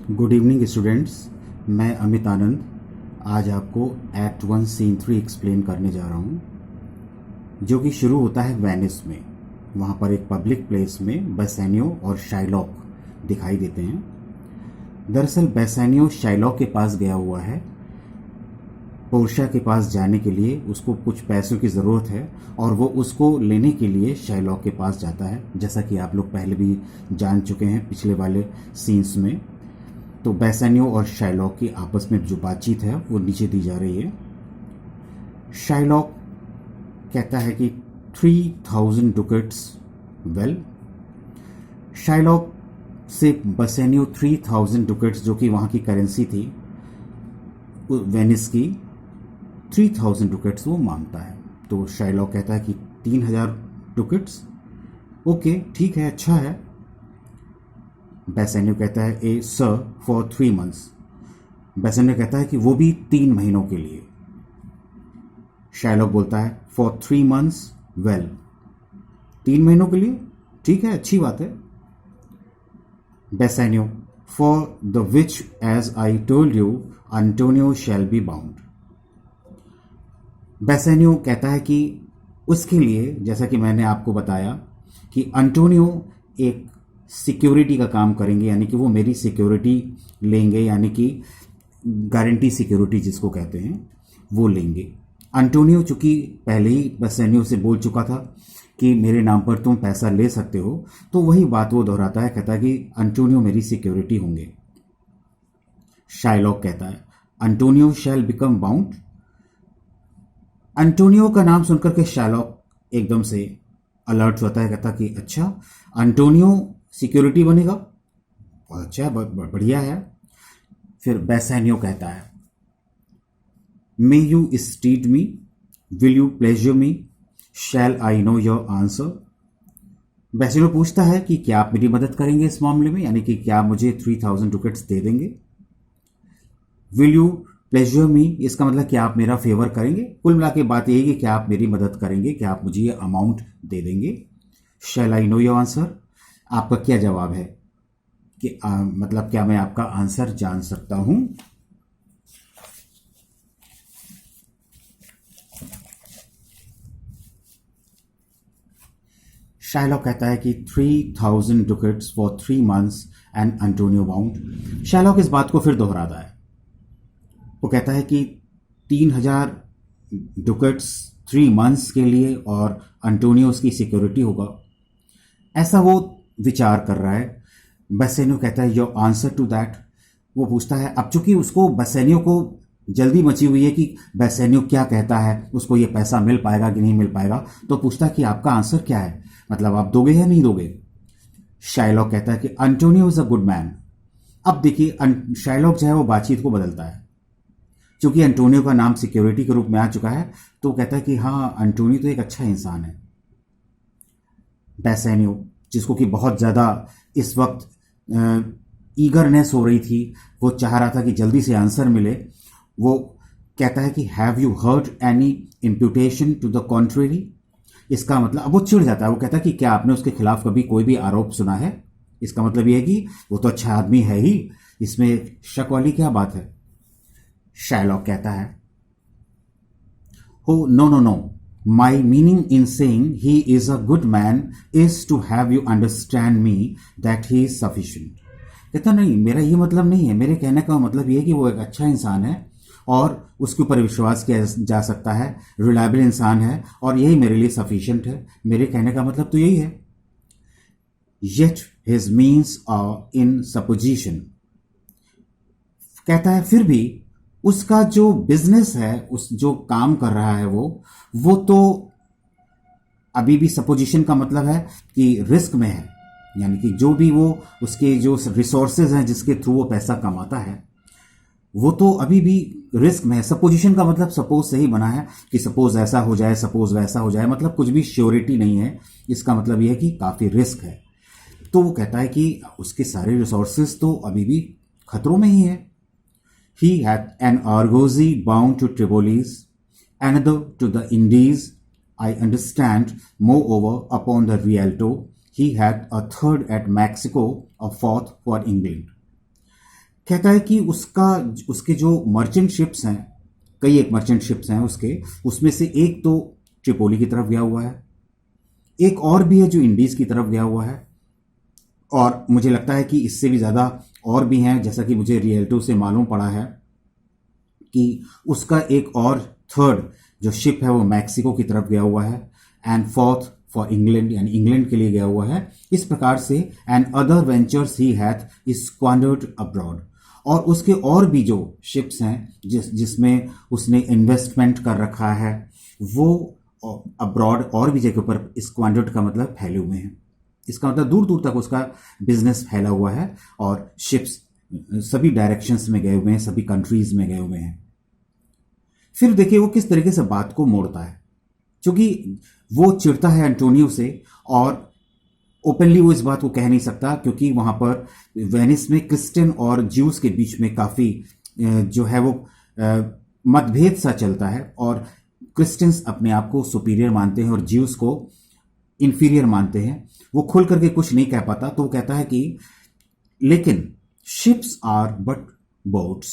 Good evening students. मैं अमित आनंद आज आपको एक्ट 1 सीन 3 एक्सप्लेन करने जा रहा हूँ, जो कि शुरू होता है वेनिस में। वहाँ पर एक पब्लिक प्लेस में बेसेनियो और शाइलॉक दिखाई देते हैं। दरअसल बेसेनियो शाइलॉक के पास गया हुआ है। पोर्शिया के पास जाने के लिए उसको कुछ पैसों की ज़रूरत है और वो उसको लेने के लिए शाइलॉक के पास जाता है, जैसा कि आप लोग पहले भी जान चुके हैं पिछले वाले सीन्स में। तो बेसेनियो और शाइलॉक की आपस में जो बातचीत है वो नीचे दी जा रही है। शाइलॉक कहता है कि 3000 डुकेट्स। वेल, शाइलॉक से बेसेनियो 3000 डुकेट्स, जो कि वहाँ की करेंसी थी वेनिस की, 3000 डुकेट्स वो मांगता है। तो शाइलॉक कहता है कि 3000 डुकेट्स, ओके ठीक है, अच्छा है। बेसेनियो कहता है ए सर फॉर 3 मंथ्स। बेसेनियो कहता है कि वो भी 3 महीनों के लिए। शाइलॉक बोलता है फॉर 3 मंथ्स। वेल, 3 महीनों के लिए ठीक है, अच्छी बात है। Bassanio for the which as I told you Antonio shall be bound. Bassanio कहता है कि उसके लिए, जैसा कि मैंने आपको बताया, कि अंटोनियो एक सिक्योरिटी का काम करेंगे, यानी कि वो मेरी सिक्योरिटी लेंगे, यानी कि गारंटी सिक्योरिटी जिसको कहते हैं वो लेंगे। अंटोनियो चूंकि पहले ही बेसेनियो से बोल चुका था कि मेरे नाम पर तुम पैसा ले सकते हो, तो वही बात वो दोहराता है, कहता है कि अंटोनियो मेरी सिक्योरिटी होंगे। शाइलॉक कहता है अंटोनियो शैल बिकम बाउंड। अंटोनियो का नाम सुनकर के शाइलॉक एकदम से अलर्ट होता है, कहता कि अच्छा, अंटोनियो सिक्योरिटी बनेगा, बहुत अच्छा है, बहुत बढ़िया है। फिर बेसेनियो कहता है may you stead me, will you pleasure me, shall I know your answer. Bassanio पूछता है कि क्या आप मेरी मदद करेंगे इस मामले में, यानी कि क्या मुझे 3000 डुकेट्स दे देंगे। विल यू प्लेजर मी, इसका मतलब क्या आप मेरा फेवर करेंगे। कुल मिला के बात यही है कि क्या आप मेरी मदद करेंगे, क्या आप मुझे ये अमाउंट दे देंगे। शैल आई नो योर आंसर, आपका क्या जवाब है कि मतलब क्या मैं आपका आंसर जान सकता हूं। शाइलॉक कहता है कि 3000 ducats for 3 months and Antonio bound. Shylock इस बात को फिर दोहराता है, वो कहता है कि 3000 डुकेट्स 3 मंथ्स के लिए और अंटोनियो उसकी सिक्योरिटी होगा, ऐसा वो विचार कर रहा है। बेसेनियो कहता है योर आंसर टू दैट। वो पूछता है, अब चूंकि उसको बेसेनियो को जल्दी मची हुई है कि बेसेनियो क्या कहता है, उसको ये पैसा मिल पाएगा कि नहीं मिल पाएगा, तो पूछता है कि आपका आंसर क्या है, मतलब आप दोगे या नहीं दोगे। शाइलॉक कहता है कि Antonio is a good man. अब देखिए, शाइलॉक जो है वो बातचीत को बदलता है। चूंकि अंटोनियो का नाम सिक्योरिटी के रूप में आ चुका है, तो कहता है कि हाँ, अंटोनियो तो एक अच्छा इंसान है। बेसेनियो, जिसको कि बहुत ज़्यादा इस वक्त ईगरनेस हो रही थी, वो चाह रहा था कि जल्दी से आंसर मिले, वो कहता है कि have you heard any imputation to the contrary. इसका मतलब, अब वो चिढ़ जाता है, वो कहता है कि क्या आपने उसके खिलाफ कभी कोई भी आरोप सुना है। इसका मतलब ये है कि वो तो अच्छा आदमी है ही, इसमें शक वाली क्या बात है। शाइलॉक कहता है ho no no no, My meaning in saying he is a good man is to have you understand me that he is sufficient. कहता नहीं, मेरा ये मतलब नहीं है, मेरे कहने का मतलब ये है कि वो एक अच्छा इंसान है और उसके ऊपर विश्वास किया जा सकता है, रिलायबल इंसान है और यही मेरे लिए सफिशिएंट है। मेरे कहने का मतलब तो यही है। Yet his means are in supposition. कहता है फिर भी उसका जो बिजनेस है, उस जो काम कर रहा है वो तो अभी भी सपोजिशन का मतलब है कि रिस्क में है, यानी कि जो भी वो उसके जो रिसोर्सेज हैं जिसके थ्रू वो पैसा कमाता है, वो तो अभी भी रिस्क में है। सपोजिशन का मतलब सपोज से ही बना है कि सपोज ऐसा हो जाए, सपोज वैसा हो जाए, मतलब कुछ भी श्योरिटी नहीं है। इसका मतलब यह है कि काफ़ी रिस्क है। तो वो कहता है कि उसके सारे रिसोर्सेज तो अभी भी खतरों में ही है। He hath an argosy bound to Tripolis, another to the Indies. I understand, moreover, upon the Rialto, he hath a third at Mexico, a fourth for England. कहता है कि उसके जो मर्चेंट शिप्स हैं, कई एक मर्चेंट शिप्स हैं उसके, उसमें से एक तो ट्रिपोली की तरफ गया हुआ है, एक और भी है जो इंडीज की तरफ गया हुआ है, और मुझे लगता है कि इससे भी ज़्यादा और भी हैं, जैसा कि मुझे रियल्टो से मालूम पड़ा है कि उसका एक और थर्ड जो शिप है वो मैक्सिको की तरफ गया हुआ है, एंड फोर्थ फॉर इंग्लैंड, यानी इंग्लैंड के लिए गया हुआ है। इस प्रकार से and other ventures he hath squandered abroad, और उसके और भी जो शिप्स हैं जिसमें उसने इन्वेस्टमेंट कर रखा है वो अब्रॉड और भी जगह पर स्क्वांडर्ड का मतलब फैले हुए हैं। इसका मतलब दूर दूर तक उसका बिजनेस फैला हुआ है और शिप्स सभी डायरेक्शंस में गए हुए हैं, सभी कंट्रीज में गए हुए हैं। फिर देखिए वो किस तरीके से बात को मोड़ता है, क्योंकि वो चिढ़ता है एंटोनियो से, और ओपनली वो इस बात को कह नहीं सकता क्योंकि वहां पर वेनिस में क्रिश्चियन और ज्यूस के बीच में काफी जो है वो मतभेद सा चलता है, और क्रिश्चियंस अपने आप को सुपीरियर मानते हैं और ज्यूस को इंफीरियर मानते हैं। वो खुल करके कुछ नहीं कह पाता, तो वो कहता है कि लेकिन शिप्स आर बट बोट्स।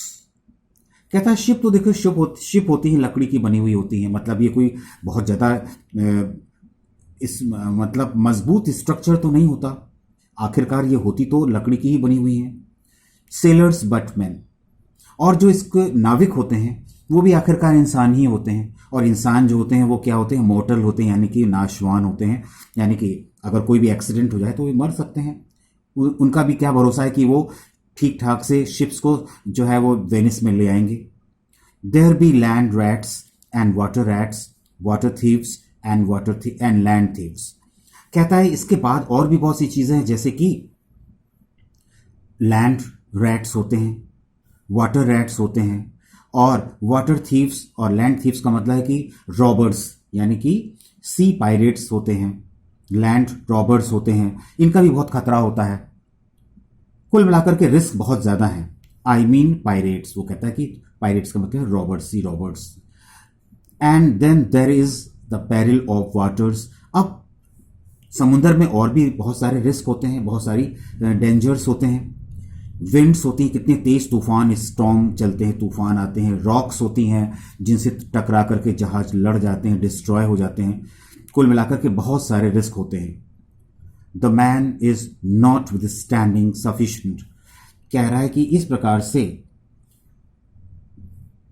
कहता है शिप तो देखो, शिप होती है लकड़ी की बनी हुई होती है, मतलब ये कोई बहुत ज़्यादा इस मतलब मजबूत स्ट्रक्चर तो नहीं होता, आखिरकार ये होती तो लकड़ी की ही बनी हुई है। सेलर्स बट मैन, और जो इसके नाविक होते हैं वो भी आखिरकार इंसान ही होते हैं, और इंसान जो होते हैं वो क्या होते हैं, मोर्टल होते हैं, यानी कि नाशवान होते हैं, यानी कि अगर कोई भी एक्सीडेंट हो जाए तो वे मर सकते हैं। उनका भी क्या भरोसा है कि वो ठीक ठाक से शिप्स को जो है वो वेनिस में ले आएंगे। There be land rats and water thieves and land thieves. कहता है इसके बाद और भी बहुत सी चीजें हैं, जैसे कि लैंड रैट्स होते हैं, वाटर रैट्स होते हैं, और वाटर थीव्स और लैंड थीव्स का मतलब है कि रॉबर्स, यानी कि सी पायरेट्स होते हैं, लैंड रॉबर्स होते हैं, इनका भी बहुत खतरा होता है। कुल मिलाकर के रिस्क बहुत ज्यादा है। आई मीन पायरेट्स, वो कहता है कि पायरेट्स का मतलब robbers, sea robbers. And then there is the peril of waters. अब समुद्र में और भी बहुत सारे रिस्क होते हैं, बहुत सारी डेंजर्स होते हैं। विंड्स होती हैं, कितने तेज तूफान स्टॉर्म चलते हैं, तूफान आते हैं। रॉक्स होती हैं जिनसे टकरा करके जहाज लड़ जाते हैं, डिस्ट्रॉय हो जाते हैं। कुल मिलाकर के बहुत सारे रिस्क होते हैं। The man is not with standing sufficient. कह रहा है कि इस प्रकार से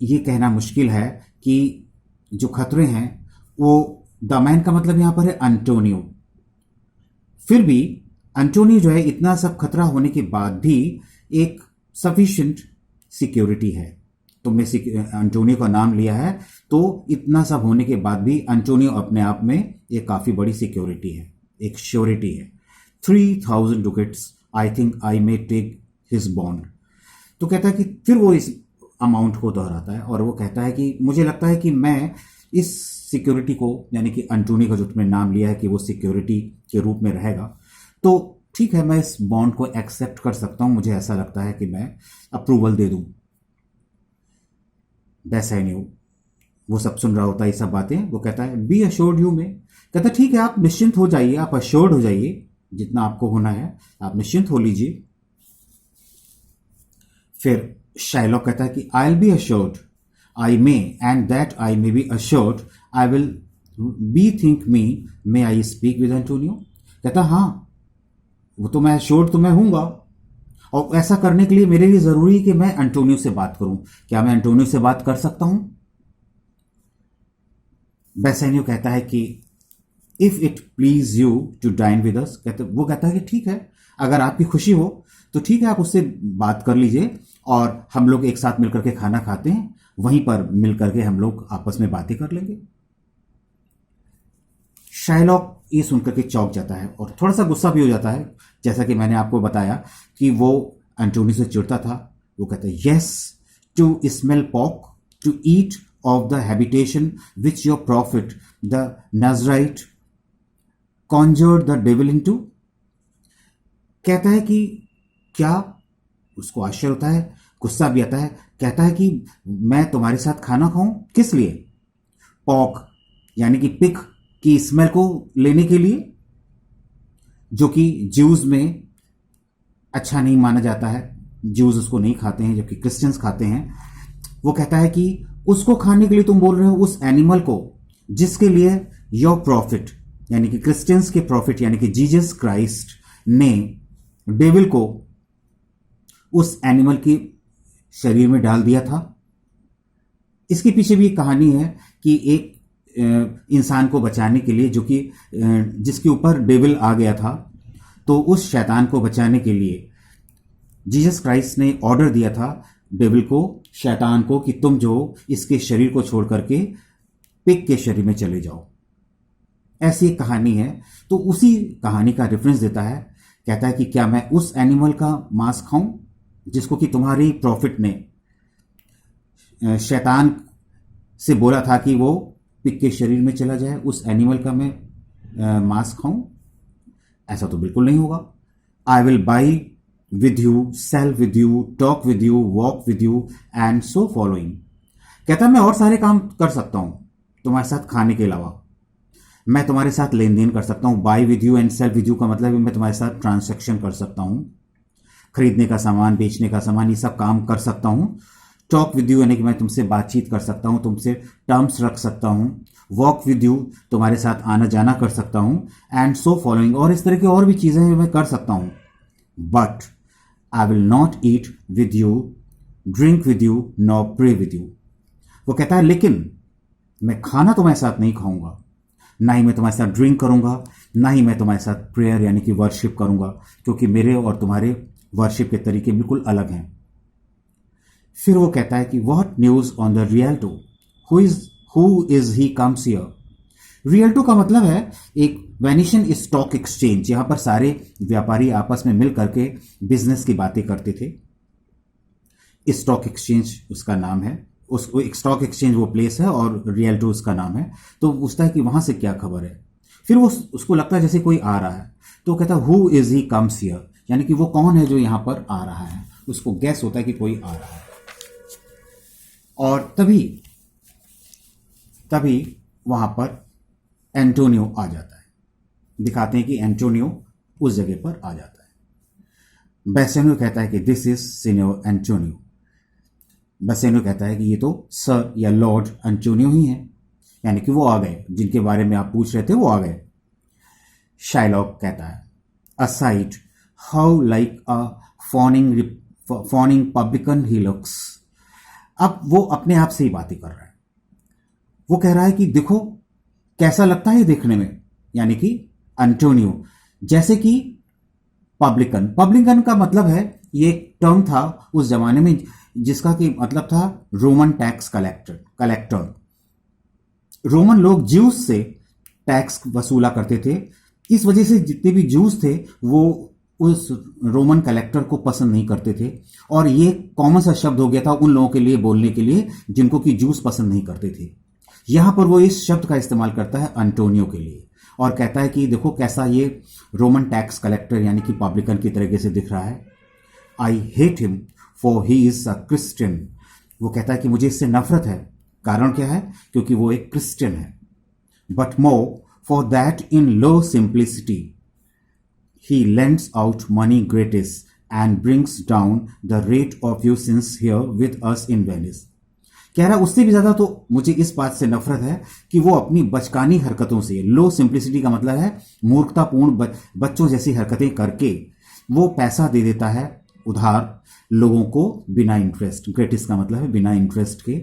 ये कहना मुश्किल है कि जो खतरे हैं वो, द मैन का मतलब यहां पर है एंटोनियो। फिर भी एंटोनियो जो है, इतना सब खतरा होने के बाद भी एक सफिशिएंट सिक्योरिटी है। तुमने एंटोनियो का नाम लिया है, तो इतना सब होने के बाद भी एंटोनियो अपने आप में एक काफी बड़ी सिक्योरिटी है, एक श्योरिटी है। 3000 ducats, I think I may take his bond. तो कहता है कि फिर वो इस अमाउंट को दोहराता है और वो कहता है कि मुझे लगता है कि मैं इस सिक्योरिटी को, यानी कि एंटोनियो का जो तुमने नाम लिया है कि वो सिक्योरिटी के रूप में रहेगा, तो ठीक है, मैं इस बॉन्ड को एक्सेप्ट कर सकता हूं, मुझे ऐसा लगता है कि मैं अप्रूवल दे दूं। बेसानियो वो सब सुन रहा होता है, ये सब बातें। वो कहता है बी अश्योर्ड यू में। कहता है ठीक है, आप निश्चिंत हो जाइए, आप अश्योर्ड हो जाइए, जितना आपको होना है आप निश्चिंत हो लीजिए। फिर शाइलॉक कहता है कि आई will B assured, I may, and that I may be assured I will B think me, may I speak with Antonio. कहता हाँ, वो तो मैं अश्योर्ड तो मैं हूंगा, और ऐसा करने के लिए मेरे लिए जरूरी है कि मैं एंटोनियो से बात करूं। क्या मैं एंटोनियो से बात कर सकता हूं? बेसानियो कहता है कि if it please you to dine with us. वो कहता है कि ठीक है, अगर आपकी खुशी हो तो ठीक है, आप उससे बात कर लीजिए और हम लोग एक साथ मिलकर के खाना खाते हैं, वहीं पर मिलकर के हम लोग आपस में बातें कर लेंगे। शाइलॉक ये सुनकर के चौंक जाता है और थोड़ा सा गुस्सा भी हो जाता है, जैसा कि मैंने आपको बताया कि वो एंटोनियो से चिढ़ता था। वो कहता है yes, to smell pork, to eat of the habitation which your prophet the Nazarite conjured the devil into. कहता है कि क्या, उसको आश्चर्य होता है, गुस्सा भी आता है। कहता है कि मैं तुम्हारे साथ खाना खाऊं, किस लिए? पॉक यानी कि पिग की स्मेल को लेने के लिए, जो कि ज्यूज में अच्छा नहीं माना जाता है। ज्यूज उसको नहीं खाते हैं जबकि क्रिश्चियंस खाते हैं। वो कहता है कि उसको खाने के लिए तुम बोल रहे हो, उस एनिमल को जिसके लिए योर प्रॉफिट यानी कि क्रिश्चियंस के प्रॉफिट यानी कि जीसस क्राइस्ट ने डेविल को उस एनिमल के शरीर में डाल दिया था। इसके पीछे भी एक कहानी है कि एक इंसान को बचाने के लिए जो कि जिसके ऊपर डेविल आ गया था, तो उस शैतान को बचाने के लिए जीसस क्राइस्ट ने ऑर्डर दिया था डेविल को, शैतान को, कि तुम जो इसके शरीर को छोड़ करके पिग के शरीर में चले जाओ। ऐसी एक कहानी है। तो उसी कहानी का रेफरेंस देता है, कहता है कि क्या मैं उस एनिमल का मांस खाऊं जिसको कि तुम्हारी प्रॉफिट ने शैतान से बोला था कि वो पिग के शरीर में चला जाए, उस एनिमल का मैं मांस खाऊं? ऐसा तो बिल्कुल नहीं होगा। I will buy with you, sell with you, talk with you, walk with you and so following. कहता है मैं और सारे काम कर सकता हूं तुम्हारे साथ खाने के अलावा। मैं तुम्हारे साथ लेन देन कर सकता हूं। Buy with you and sell with you का मतलब है मैं तुम्हारे साथ ट्रांसैक्शन कर सकता हूं, खरीदने का सामान, बेचने का सामान, ये सब काम कर सकता हूं। टॉक विद यू यानी कि मैं तुमसे बातचीत कर सकता हूं, तुमसे टर्म्स रख सकता हूं। वॉक विद यू तुम्हारे साथ आना जाना कर सकता हूं। एंड सो फॉलोइंग, और इस तरह की और भी चीजें हैं मैं कर सकता हूं। But I will not eat with you, drink with you, nor pray with you. वो कहता है लेकिन मैं खाना तुम्हारे साथ नहीं खाऊंगा, ना ही मैं तुम्हारे साथ ड्रिंक करूंगा, ना ही मैं तुम्हारे साथ प्रेयर यानी कि वर्शिप करूंगा, क्योंकि मेरे और तुम्हारे वर्शिप के तरीके बिल्कुल अलग हैं। फिर वो कहता है कि what news on the Rialto, who is he comes here. Rialto का मतलब है एक वेनिशन स्टॉक एक्सचेंज, यहां पर सारे व्यापारी आपस में मिल करके बिजनेस की बातें करते थे। स्टॉक एक्सचेंज उसका नाम है, उसको स्टॉक एक्सचेंज वो प्लेस है और रियल्टो उसका नाम है। तो पूछता है कि वहां से क्या खबर है। फिर वो उसको लगता है जैसे कोई आ रहा है, तो कहता है who is he comes here, यानी कि वो कौन है जो यहां पर आ रहा है। उसको गैस होता है कि कोई आ रहा है। और तभी वहां पर एंटोनियो आ जाता है। दिखाते हैं कि एंटोनियो उस जगह पर आ जाता है। बेसेनो कहता है कि दिस इज सीनियर एंटोनियो। बेसेनो कहता है कि ये तो सर या लॉर्ड एंटोनियो ही है, यानी कि वो आ गए, जिनके बारे में आप पूछ रहे थे वो आ गए। शाइलॉक कहता है aside how like a fawning publican he looks. अब वो अपने आप से ही बातें कर रहा है। वो कह रहा है कि देखो कैसा लगता है देखने में, यानी कि एंटोनियो जैसे कि पब्लिकन का मतलब है, ये एक टर्म था उस जमाने में जिसका कि मतलब था रोमन टैक्स कलेक्टर। रोमन लोग ज्यूज से टैक्स वसूला करते थे। इस वजह से जितने भी ज्यूज थे वो उस रोमन कलेक्टर को पसंद नहीं करते थे, और ये कॉमन सा शब्द हो गया था उन लोगों के लिए बोलने के लिए जिनको कि ज्यूज पसंद नहीं करते थे। यहां पर वो इस शब्द का इस्तेमाल करता है एंटोनियो के लिए, और कहता है कि देखो कैसा ये रोमन टैक्स कलेक्टर यानी कि पब्लिकन की तरीके से दिख रहा है। I hate him for he is a Christian. वो कहता है कि मुझे इससे नफरत है। कारण क्या है? क्योंकि वो एक क्रिश्चियन है। But more for that in low simplicity he lends out money gratis and brings down the rate of your sins here with us in Venice। कह रहा उससे भी ज्यादा तो मुझे इस बात से नफरत है कि वो अपनी बचकानी हरकतों से, लो सिंप्लिसिटी का मतलब है मूर्खतापूर्ण बच्चों जैसी हरकतें करके वो पैसा दे देता है उधार लोगों को बिना इंटरेस्ट, ग्रेटिस का मतलब है बिना इंटरेस्ट के।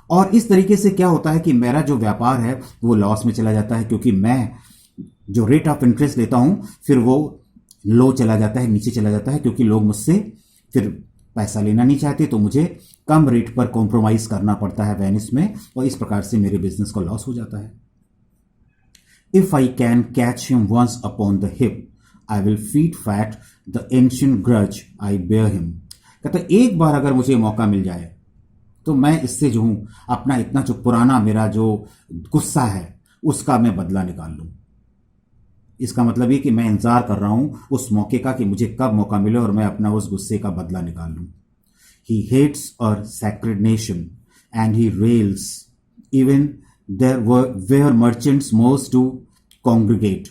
और इस तरीके से क्या होता है कि मेरा जो व्यापार है वो लॉस में चला जाता है, क्योंकि मैं जो रेट ऑफ इंटरेस्ट लेता हूं फिर वो लो चला जाता है, नीचे चला जाता है, क्योंकि लोग मुझसे फिर पैसा लेना नहीं चाहते, तो मुझे कम रेट पर कॉम्प्रोमाइज करना पड़ता है वेनिस में, और इस प्रकार से मेरे बिजनेस को लॉस हो जाता है। If I can catch him once upon the hip I will feed fat the ancient grudge I bear him. कहता एक बार अगर मुझे मौका मिल जाए तो मैं इससे जो हूं अपना इतना जो पुराना मेरा जो गुस्सा है उसका मैं बदला निकाल लूं। इसका मतलब ये कि मैं इंतजार कर रहा हूं उस मौके का कि मुझे कब मौका मिले और मैं अपना उस गुस्से का बदला निकाल लूं। He hates our sacred nation and he rails even there where merchants most do congregate.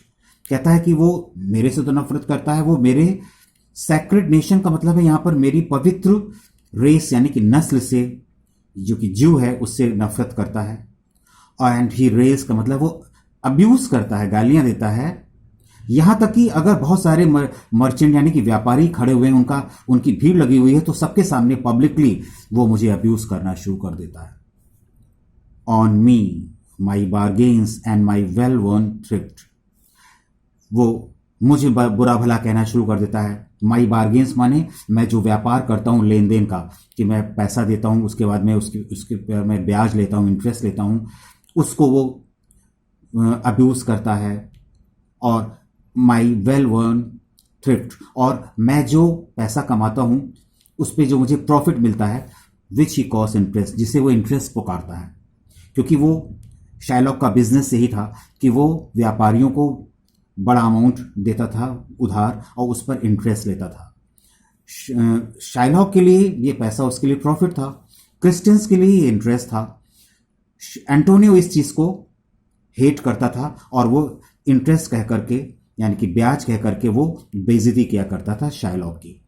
कहता है कि वो मेरे से तो नफरत करता है, वो मेरे सैक्रेड नेशन का मतलब है यहां पर मेरी पवित्र रेस यानी कि नस्ल से, जो कि ज्यू है, उससे नफरत करता है। एंड ही रेस का मतलब वो अब्यूज करता है, गालियां देता है। यहां तक कि अगर बहुत सारे मर्चेंट यानी कि व्यापारी खड़े हुए हैं, उनकी भीड़ लगी हुई है, तो सबके सामने पब्लिकली वो मुझे अब्यूज करना शुरू कर देता है। On me my bargains and my well won thrift, वो मुझे बुरा भला कहना शुरू कर देता है। माई बार्गेन्स माने मैं जो व्यापार करता हूं लेन देन का, कि मैं पैसा देता हूं, उसके बाद मैं उसके मैं ब्याज लेता हूं, इंटरेस्ट लेता हूं, उसको वो अब्यूज करता है। और माई वेल वर्न थ्रिफ्ट, और मैं जो पैसा कमाता हूं उस पर जो मुझे प्रॉफिट मिलता है, विच ही कॉस्ट इंटरेस्ट, जिसे वो इंटरेस्ट पुकारता है। क्योंकि वो शाइलॉक का बिजनेस यही था कि वो व्यापारियों को बड़ा अमाउंट देता था उधार और उस पर इंटरेस्ट लेता था। शाइलॉक के लिए ये पैसा उसके लिए प्रॉफिट था, क्रिश्चियंस के लिए ये इंटरेस्ट था। एंटोनियो इस चीज को हेट करता था और वो इंटरेस्ट कह करके यानी कि ब्याज कह करके वो बेइज्जती किया करता था शाइलॉक की।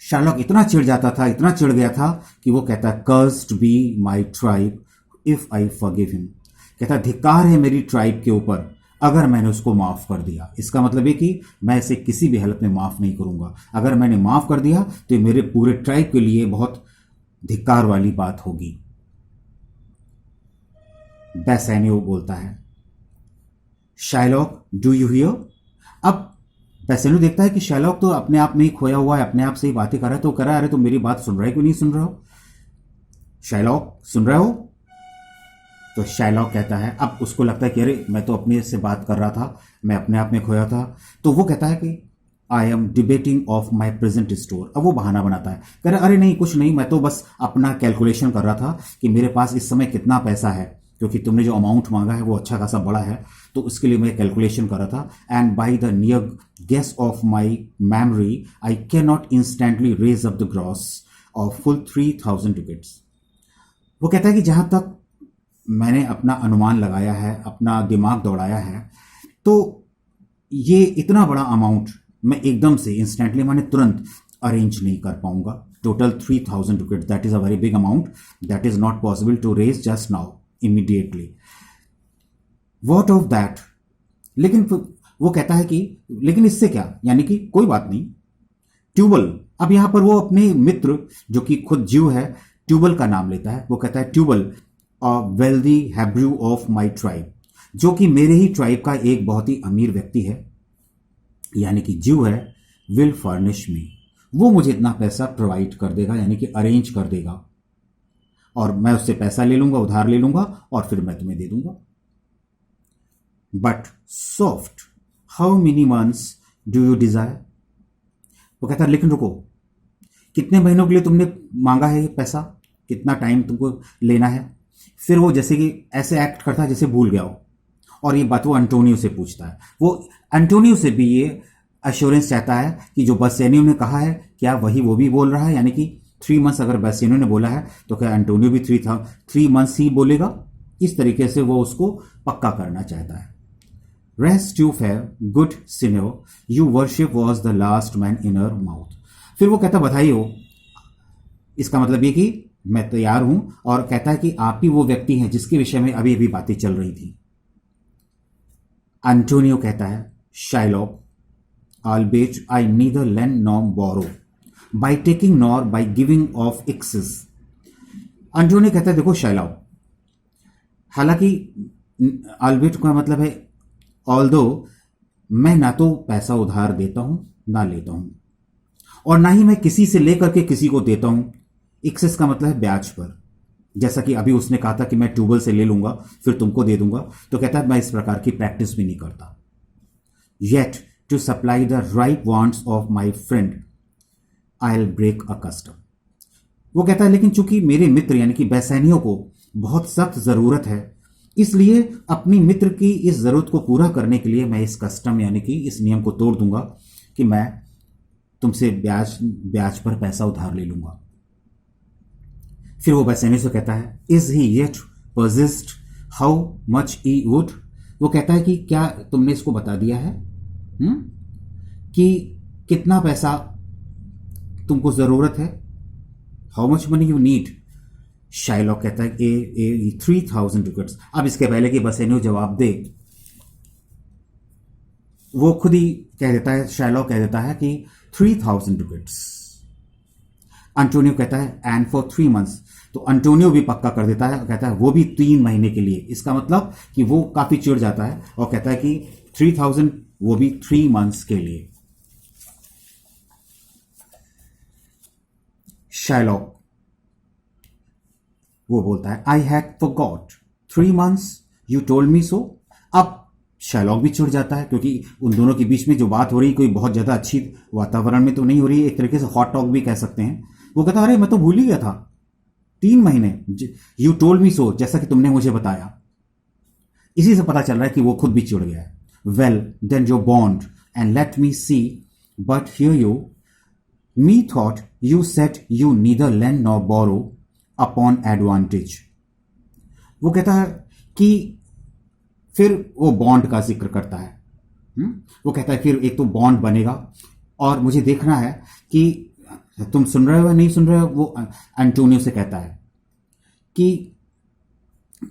शाइलॉक इतना चिढ़ जाता था, इतना चिढ़ गया था कि वो कहता, cursed be my tribe if I forgive him, कहता धिक्कार है मेरी ट्राइब के ऊपर अगर मैंने उसको माफ कर दिया। इसका मतलब है कि मैं इसे किसी भी हालत में माफ नहीं करूंगा। अगर मैंने माफ कर दिया तो मेरे पूरे ट्राइब के लिए बहुत धिक्कार वाली बात होगी। बेसेनियो बोलता है, शाइलॉक डू यू हियर। अब बेसेनियो देखता है कि शाइलॉक तो अपने आप में ही खोया हुआ है, अपने आप से ही बातें कर रहा है, तो कह रहा है अरे तुम मेरी बात सुन रहे हो क्यों नहीं सुन रहे हो, शाइलॉक सुन रहे हो। तो शाइलॉक कहता है, अब उसको लगता है कि अरे मैं तो अपने से बात कर रहा था, मैं अपने आप में खोया था। तो वो कहता है कि I am debating of my present store. अब वो बहाना बनाता है, कह रहा अरे नहीं कुछ नहीं, मैं तो बस अपना कैलकुलेशन कर रहा था कि मेरे पास इस समय कितना पैसा है, क्योंकि तुमने जो अमाउंट मांगा है वो अच्छा खासा बड़ा है, तो उसके लिए मैं कैलकुलेशन कर रहा था। And by the near guess of my memory I can not instantly raise up the gross of full 3000 ducats. वो कहता है कि जहां तक मैंने अपना अनुमान लगाया है, अपना दिमाग दौड़ाया है, तो ये इतना बड़ा अमाउंट मैं एकदम से इंस्टेंटली माने तुरंत अरेंज नहीं कर पाऊंगा। Total 3000 ducat, that is a very big amount, that is not possible to raise just now immediately. What of that. लेकिन वो कहता है कि लेकिन इससे क्या, यानी कि कोई बात नहीं। ट्यूबल, अब यहां पर वो अपने मित्र जो कि खुद ज्यू है, ट्यूबल का नाम लेता है। वो कहता है Tubal wealthy Hebrew of my tribe, जो कि मेरे ही ट्राइब का एक बहुत ही अमीर व्यक्ति है, यानी कि ज्यू है, विल फर्निश मी, वो मुझे इतना पैसा प्रोवाइड कर देगा, यानी कि अरेंज कर देगा, और मैं उससे पैसा ले लूंगा, उधार ले लूंगा और फिर मैं तुम्हें दे दूंगा। But soft, how many months do you desire. वो कहता है लेकिन रुको, कितने महीनों के लिए तुमने मांगा है ये पैसा, कितना टाइम तुमको लेना है। फिर वो जैसे कि ऐसे एक्ट करता है जैसे भूल गया हो, और ये बात वो एंटोनियो से पूछता है। वो एंटोनियो से भी ये एश्योरेंस चाहता है कि जो बेसेनियो ने कहा है क्या वही वो भी बोल रहा है, यानी कि 3 मंथ्स अगर बेसेनियो ने बोला है तो क्या एंटोनियो भी 3 मंथ्स ही बोलेगा। इस तरीके से वो उसको पक्का करना चाहता है। Rest you fair good signior, you worship was the last man in our mouth. फिर वो कहता बधाई हो, इसका मतलब ये कि मैं तैयार हूं, और कहता है कि आप ही वो व्यक्ति हैं जिसके विषय में अभी अभी बातें चल रही थी। एंटोनियो कहता है Shylock, albeit I neither lend nor borrow, by taking nor by giving of excess। Antonio कहता है देखो शाइलॉक, हालांकि albeit का मतलब है although, मैं ना तो पैसा उधार देता हूं ना लेता हूं, और ना ही मैं किसी से लेकर के किसी को देता हूं। एक्सेस का मतलब है ब्याज पर, जैसा कि अभी उसने कहा था कि मैं ट्यूबल से ले लूंगा फिर तुमको दे दूंगा, तो कहता है मैं इस प्रकार की प्रैक्टिस भी नहीं करता। Yet to supply the right wants of my friend I will break a custom. वो कहता है लेकिन चूंकि मेरे मित्र यानी कि बेसेनियो को बहुत सख्त जरूरत है, इसलिए अपनी मित्र की इस जरूरत को पूरा करने के लिए मैं इस कस्टम यानी कि इस नियम को तोड़ दूंगा कि मैं तुमसे ब्याज पर पैसा उधार ले लूंगा। फिर वो बेसेनियो से कहता है is he yet persist how much he would. वो कहता है कि क्या तुमने इसको बता दिया है कि कितना पैसा तुमको ज़रूरत है, how much money you need. Shylock कहता है ए 3000 डुकेट्स। अब इसके पहले कि बसेनियो जवाब दे, वो खुद ही कह देता है, शाइलॉक कह देता है कि 3000 डुकेट्स। एंटोनियो कहता है एंड फॉर 3 मंथ्स। तो एंटोनियो भी पक्का कर देता है, कहता है वो भी 3 महीने के लिए। इसका मतलब कि वो काफी चिढ़ जाता है और कहता है कि 3000 वो भी 3 मंथ्स के लिए। शाइलॉक वो बोलता है I had forgot 3 months you told me so. अब शाइलॉक भी चिढ़ जाता है क्योंकि उन दोनों के बीच में जो बात हो रही कोई बहुत ज्यादा अच्छी वातावरण में तो नहीं हो रही, एक तरीके से हॉट टॉक भी कह सकते हैं। वो कहता अरे मैं तो भूल ही गया था, 3 महीने, यू टोल्ड मी सो, जैसा कि तुमने मुझे बताया। इसी से पता चल रहा है कि वो खुद भी चिढ़ गया है। Well then your bond and let me see but hear you me thought you said you neither lend nor borrow upon advantage. वो कहता है कि फिर वो बॉन्ड का जिक्र करता है। वो कहता है फिर एक तो बॉन्ड बनेगा और मुझे देखना है कि तुम सुन रहे हो या नहीं सुन रहे हो। वो एंटोनियो से कहता है कि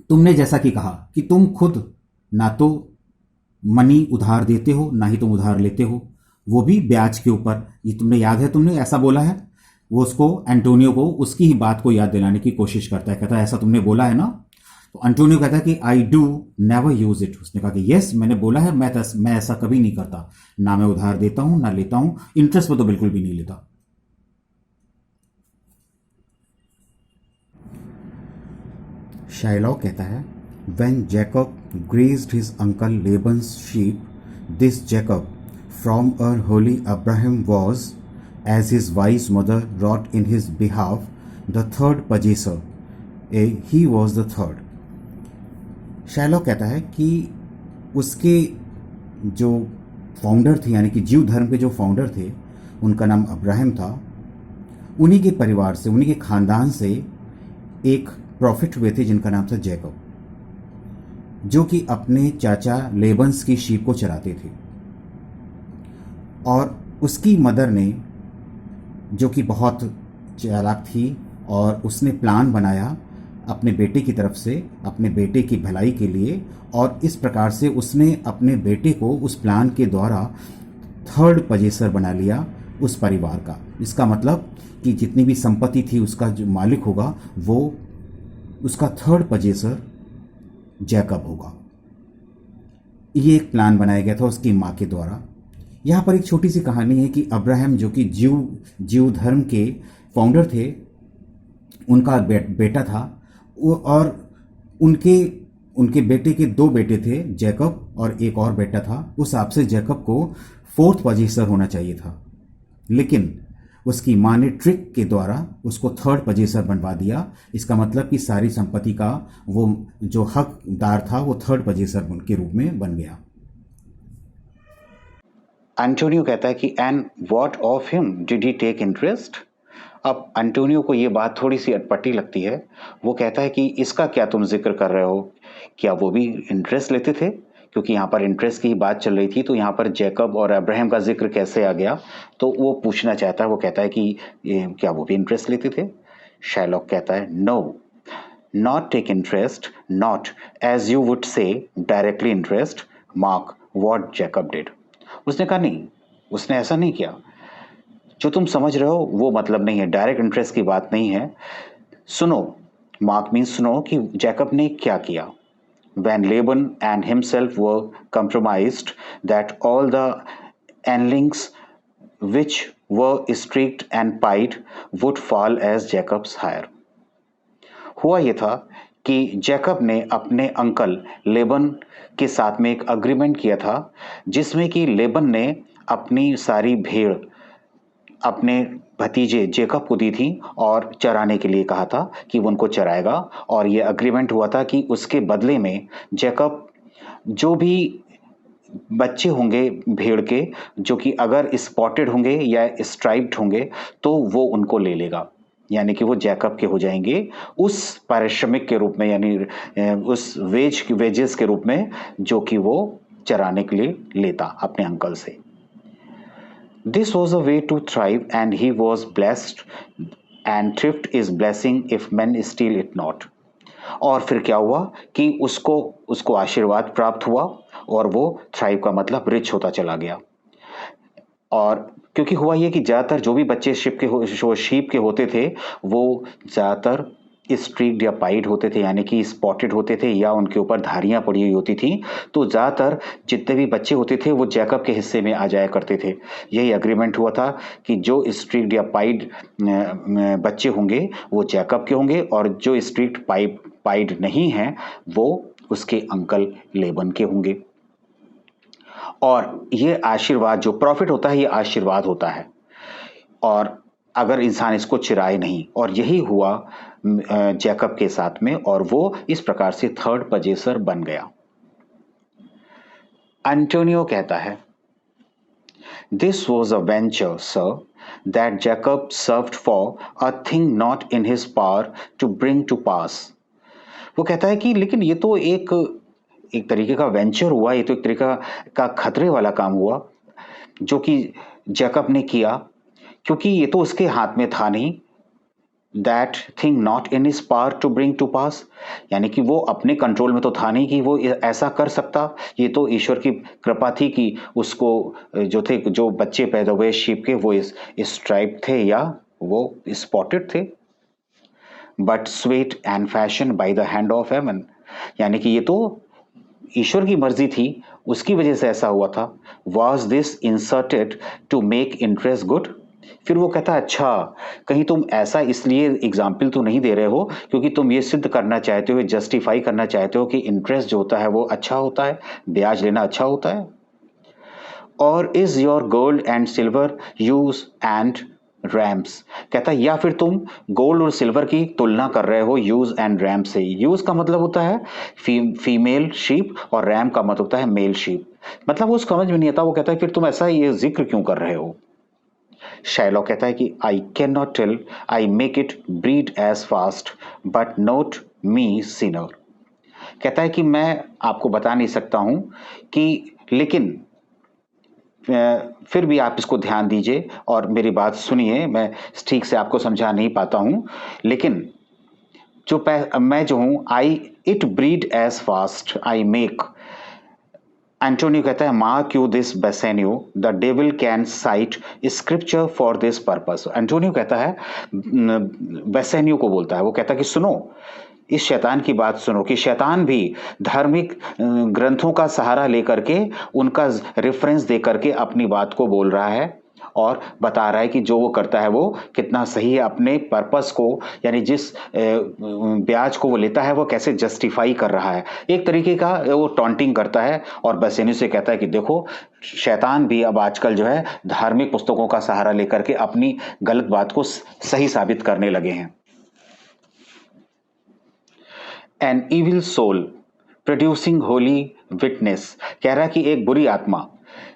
तुमने जैसा कि कहा कि तुम खुद ना तो मनी उधार देते हो ना ही तुम उधार लेते हो, वो भी ब्याज के ऊपर। ये तुमने याद है, तुमने ऐसा बोला है। वो उसको एंटोनियो को उसकी ही बात को याद दिलाने की कोशिश करता है। कहता है ऐसा तुमने बोला है ना। तो एंटोनियो कहता है कि I do never use it. उसने कहा कि यस मैंने बोला है, मैं ऐसा कभी नहीं करता, ना मैं उधार देता हूं ना लेता हूं, इंटरेस्ट पर तो बिल्कुल भी नहीं लेता। शाइलॉक कहता है when Jacob grazed his uncle Laban's sheep, this Jacob from our holy Abraham was, as his wise mother wrought in his behalf, the third purchaser. He was the third. Shylock कहता है कि उसके जो founder थे, यानी कि जीव धर्म के जो फाउंडर थे, उनका नाम अब्राहम था। उन्हीं के परिवार से, उन्हीं के खानदान से एक प्रॉफिट हुए थे जिनका नाम था जैकब, जो कि अपने चाचा लेबन्स की शीप को चराते थे। और उसकी मदर ने, जो कि बहुत चालाक थी, और उसने प्लान बनाया अपने बेटे की तरफ से, अपने बेटे की भलाई के लिए, और इस प्रकार से उसने अपने बेटे को उस प्लान के द्वारा थर्ड पजेसर बना लिया उस परिवार का। इसका मतलब कि जितनी भी संपत्ति थी उसका जो मालिक होगा वो उसका थर्ड पजेसर जैकब होगा। ये एक प्लान बनाया गया था उसकी माँ के द्वारा। यहाँ पर एक छोटी सी कहानी है कि अब्राहम, जो कि जीव धर्म के फाउंडर थे, उनका बेटा था, और उनके बेटे के 2 बेटे थे, जैकब और एक और बेटा था। उस हिसाब से जैकब को 4th पजेसर होना चाहिए था, लेकिन उसकी माँ ने ट्रिक के द्वारा उसको 3rd पजेसर बनवा दिया। इसका मतलब कि सारी संपत्ति का वो जो हकदार था वो 3rd पजेसर के रूप में बन गया। एंटोनियो कहता है कि and what of him did he take interest. अब एंटोनियो को ये बात थोड़ी सी अटपटी लगती है। वो कहता है कि इसका क्या तुम जिक्र कर रहे हो, क्या वो भी इंटरेस्ट लेते थे? क्योंकि यहाँ पर इंटरेस्ट की बात चल रही थी, तो यहाँ पर जैकब और अब्राहम का जिक्र कैसे आ गया, तो वो पूछना चाहता है। वो कहता है कि क्या वो भी इंटरेस्ट लेते थे? शाइलॉक कहता है no, not take interest, not as you would say directly interest, mark what Jacob did. उसने कहा नहीं, उसने ऐसा नहीं किया। जो तुम समझ रहे हो वो मतलब नहीं है, डायरेक्ट इंटरेस्ट की बात नहीं है। सुनो, मार्क मीन्स सुनो कि जैकब ने क्या किया। When Laban and himself were compromised, that all the endlings which were streaked and pied would fall as Jacob's hire. हुआ ये था कि जैकब ने अपने अंकल लेबन के साथ में एक अग्रीमेंट किया था, जिसमें कि लेबन ने अपनी सारी भेड़ अपने भतीजे जेकब को दी थी और चराने के लिए कहा था कि वो उनको चराएगा। और ये अग्रीमेंट हुआ था कि उसके बदले में जेकब जो भी बच्चे होंगे भेड़ के, जो कि अगर स्पॉटेड होंगे या स्ट्राइप्ड होंगे, तो वो उनको ले लेगा, यानी कि वो जैकब के हो जाएंगे उस पारिश्रमिक के रूप में, यानी उस वेजेस के रूप में जो कि वो चराने के लिए लेता अपने अंकल से। This was a way to thrive, and he was blessed, and thrift is blessing if men steal it not. और फिर क्या हुआ कि उसको उसको आशीर्वाद प्राप्त हुआ और वो थ्राइव का मतलब रिच होता चला गया। और क्योंकि हुआ ये कि ज़्यादातर जो भी बच्चे शीप के होते थे वो ज़्यादातर स्ट्रीक्ड या पाइड होते थे, यानी कि स्पॉटेड होते थे या उनके ऊपर धारियां पड़ी हुई होती थी। तो ज़्यादातर जितने भी बच्चे होते थे वो जैकब के हिस्से में आ जाया करते थे। यही अग्रीमेंट हुआ था कि जो स्ट्रीक्ड या पाइड बच्चे होंगे वो जैकब के होंगे और जो स्ट्रिक्ट पाइड नहीं हैं वो उसके अंकल लेबन के होंगे। और ये आशीर्वाद जो प्रॉफिट होता है ये आशीर्वाद होता है, और अगर इंसान इसको चिराए नहीं, और यही हुआ जैकब के साथ में, और वो इस प्रकार से थर्ड पजेसर बन गया। एंटोनियो कहता है, this was a venture sir that Jacob served for a thing not in his power to bring to pass. वो कहता है कि लेकिन ये तो एक तरीके का वेंचर हुआ, ये तो एक तरीका का खतरे वाला काम हुआ जो कि जैकब ने किया, क्योंकि ये तो उसके हाथ में था नहीं। That thing not in his power to bring to pass, यानी कि वो अपने कंट्रोल में तो था नहीं कि वो ऐसा कर सकता। ये तो ईश्वर की कृपा थी कि उसको जो बच्चे पैदा हुए शीप के वो इस स्ट्राइप थे या वो स्पॉटेड थे। But sweet and fashion by the hand of haven, यानी कि ये तो ईश्वर की मर्जी थी, उसकी वजह से ऐसा हुआ था। Was this inserted to make interest good. फिर वो कहता है, अच्छा कहीं तुम ऐसा इसलिए एग्जाम्पल तो नहीं दे रहे हो क्योंकि तुम ये सिद्ध करना चाहते हो, जस्टिफाई करना चाहते हो कि इंटरेस्ट जो होता है वो अच्छा होता है, ब्याज लेना अच्छा होता है। और is your gold and silver ewes and rams, कहता है या फिर तुम गोल्ड और सिल्वर की तुलना कर रहे हो यूज एंड रैम से। यूज का मतलब होता है फीमेल शीप और रैम का मतलब होता है मेल शीप। मतलब वो समझ में नहीं आता, वो कहता है फिर तुम ऐसा ये जिक्र क्यों कर रहे हो। शाइलॉक कहता है कि I can not tell I make it breed as fast but note me signior. कहता है कि मैं आपको बता नहीं सकता हूं कि, लेकिन फिर भी आप इसको ध्यान दीजिए और मेरी बात सुनिए। मैं ठीक से आपको समझा नहीं पाता हूं, लेकिन मैं जो हूं, I it breed as fast I make. Antonio कहता है, mark you this Bassanio the devil can cite scripture for this purpose. Antonio कहता है, बेसेनियो को बोलता है, वो कहता है कि सुनो, इस शैतान की बात सुनो कि शैतान भी धार्मिक ग्रंथों का सहारा लेकर के, उनका रेफरेंस दे करके अपनी बात को बोल रहा है और बता रहा है कि जो वो करता है वो कितना सही है, अपने पर्पस को यानी जिस ब्याज को वो लेता है वो कैसे जस्टिफाई कर रहा है। एक तरीके का वो टॉन्टिंग करता है और बेसेनियो से कहता है कि देखो, शैतान भी अब आजकल जो है धार्मिक पुस्तकों का सहारा लेकर के अपनी गलत बात को सही साबित करने लगे हैं। An evil soul producing holy witness, कह रहा है कि एक बुरी आत्मा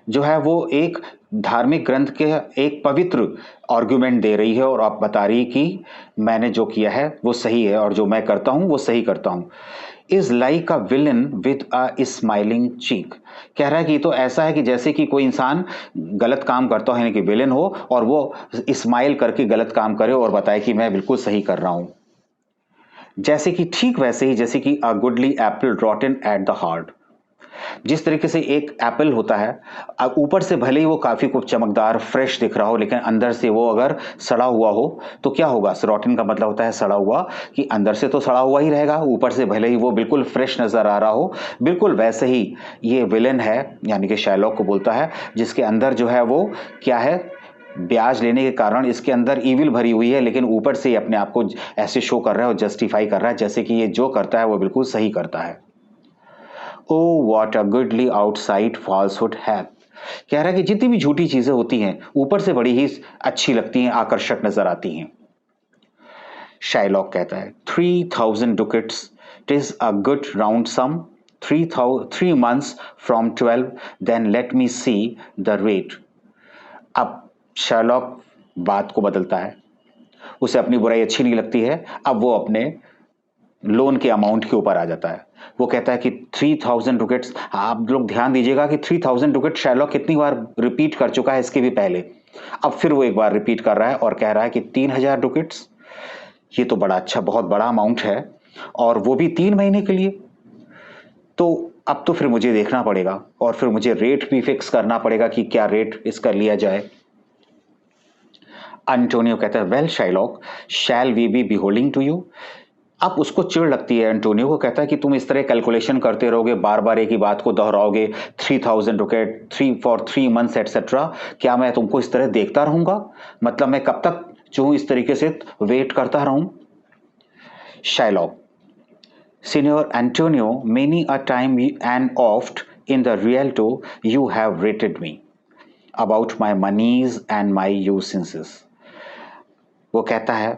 जो है वो एक धार्मिक ग्रंथ के एक पवित्र आर्गुमेंट दे रही है और आप बता रही कि मैंने जो किया है वो सही है और जो मैं करता हूं वो सही करता हूं। Is like a villain with a smiling cheek, कह रहा है कि तो ऐसा है कि जैसे कि कोई इंसान गलत काम करता हो यानी कि विलन हो और वो स्माइल करके गलत काम करे और बताए कि मैं बिल्कुल सही कर रहा हूं। जैसे कि ठीक वैसे ही जैसे कि a goodly apple rotten at the heart, जिस तरीके से एक एप्पल होता है, ऊपर से भले ही वो काफी कुछ चमकदार फ्रेश दिख रहा हो लेकिन अंदर से वो अगर सड़ा हुआ हो तो क्या होगा। रॉटन का मतलब होता है सड़ा हुआ, कि अंदर से तो सड़ा हुआ ही रहेगा, ऊपर से भले ही वो बिल्कुल फ्रेश नजर आ रहा हो। बिल्कुल वैसे ही ये विलेन है, यानी कि शाइलॉक को बोलता है, जिसके अंदर जो है वो क्या है, ब्याज लेने के कारण इसके अंदर ईविल भरी हुई है, लेकिन ऊपर से ही अपने आप को ऐसे शो कर रहा है और जस्टिफाई कर रहा है जैसे कि ये जो करता है वो बिल्कुल सही करता है। Oh what a goodly outside falsehood hath, कह रहा है कि जितनी भी झूठी चीजें होती हैं ऊपर से बड़ी ही अच्छी लगती हैं, आकर्षक नजर आती हैं। शाइलॉक कहता है, 3000 ducats, tis a good round sum, 3 months from 12, then let me see the rate। अब शाइलॉक बात को बदलता है, उसे अपनी बुराई अच्छी नहीं लगती है, अब वो अपने लोन के अमाउंट के ऊपर आ जाता है। वो कहता है कि 3000 डुकेट्स। आप लोग ध्यान दीजिएगा कि 3000 डुकेट शार्लॉक कितनी बार रिपीट कर चुका है इसके भी पहले। अब फिर वो एक बार रिपीट कर रहा है और कह रहा है कि 3000 डुकेट्स, ये तो बड़ा अच्छा, बहुत बड़ा अमाउंट है, और वो भी 3 महीने के लिए। तो अब तो फिर मुझे देखना पड़ेगा और फिर मुझे रेट भी फिक्स करना पड़ेगा कि क्या रेट इसका लिया जाए। एंटोनियो कहता है, well Shylock, shall we be beholding to you. अब उसको चिढ़ लगती है एंटोनियो को। कहता है कि तुम इस तरह कैलकुलेशन करते रहोगे, बार बार एक ही बात को दोहराओगे, 3000 डुकेट 3 months एटसेट्रा। क्या मैं तुमको इस तरह देखता रहूंगा? मतलब मैं कब तक जो इस तरीके से वेट करता रहूं? Sherlock, Signor Antonio, many a time and oft in the Rialto you have rated me about my monies and my usances. वो कहता है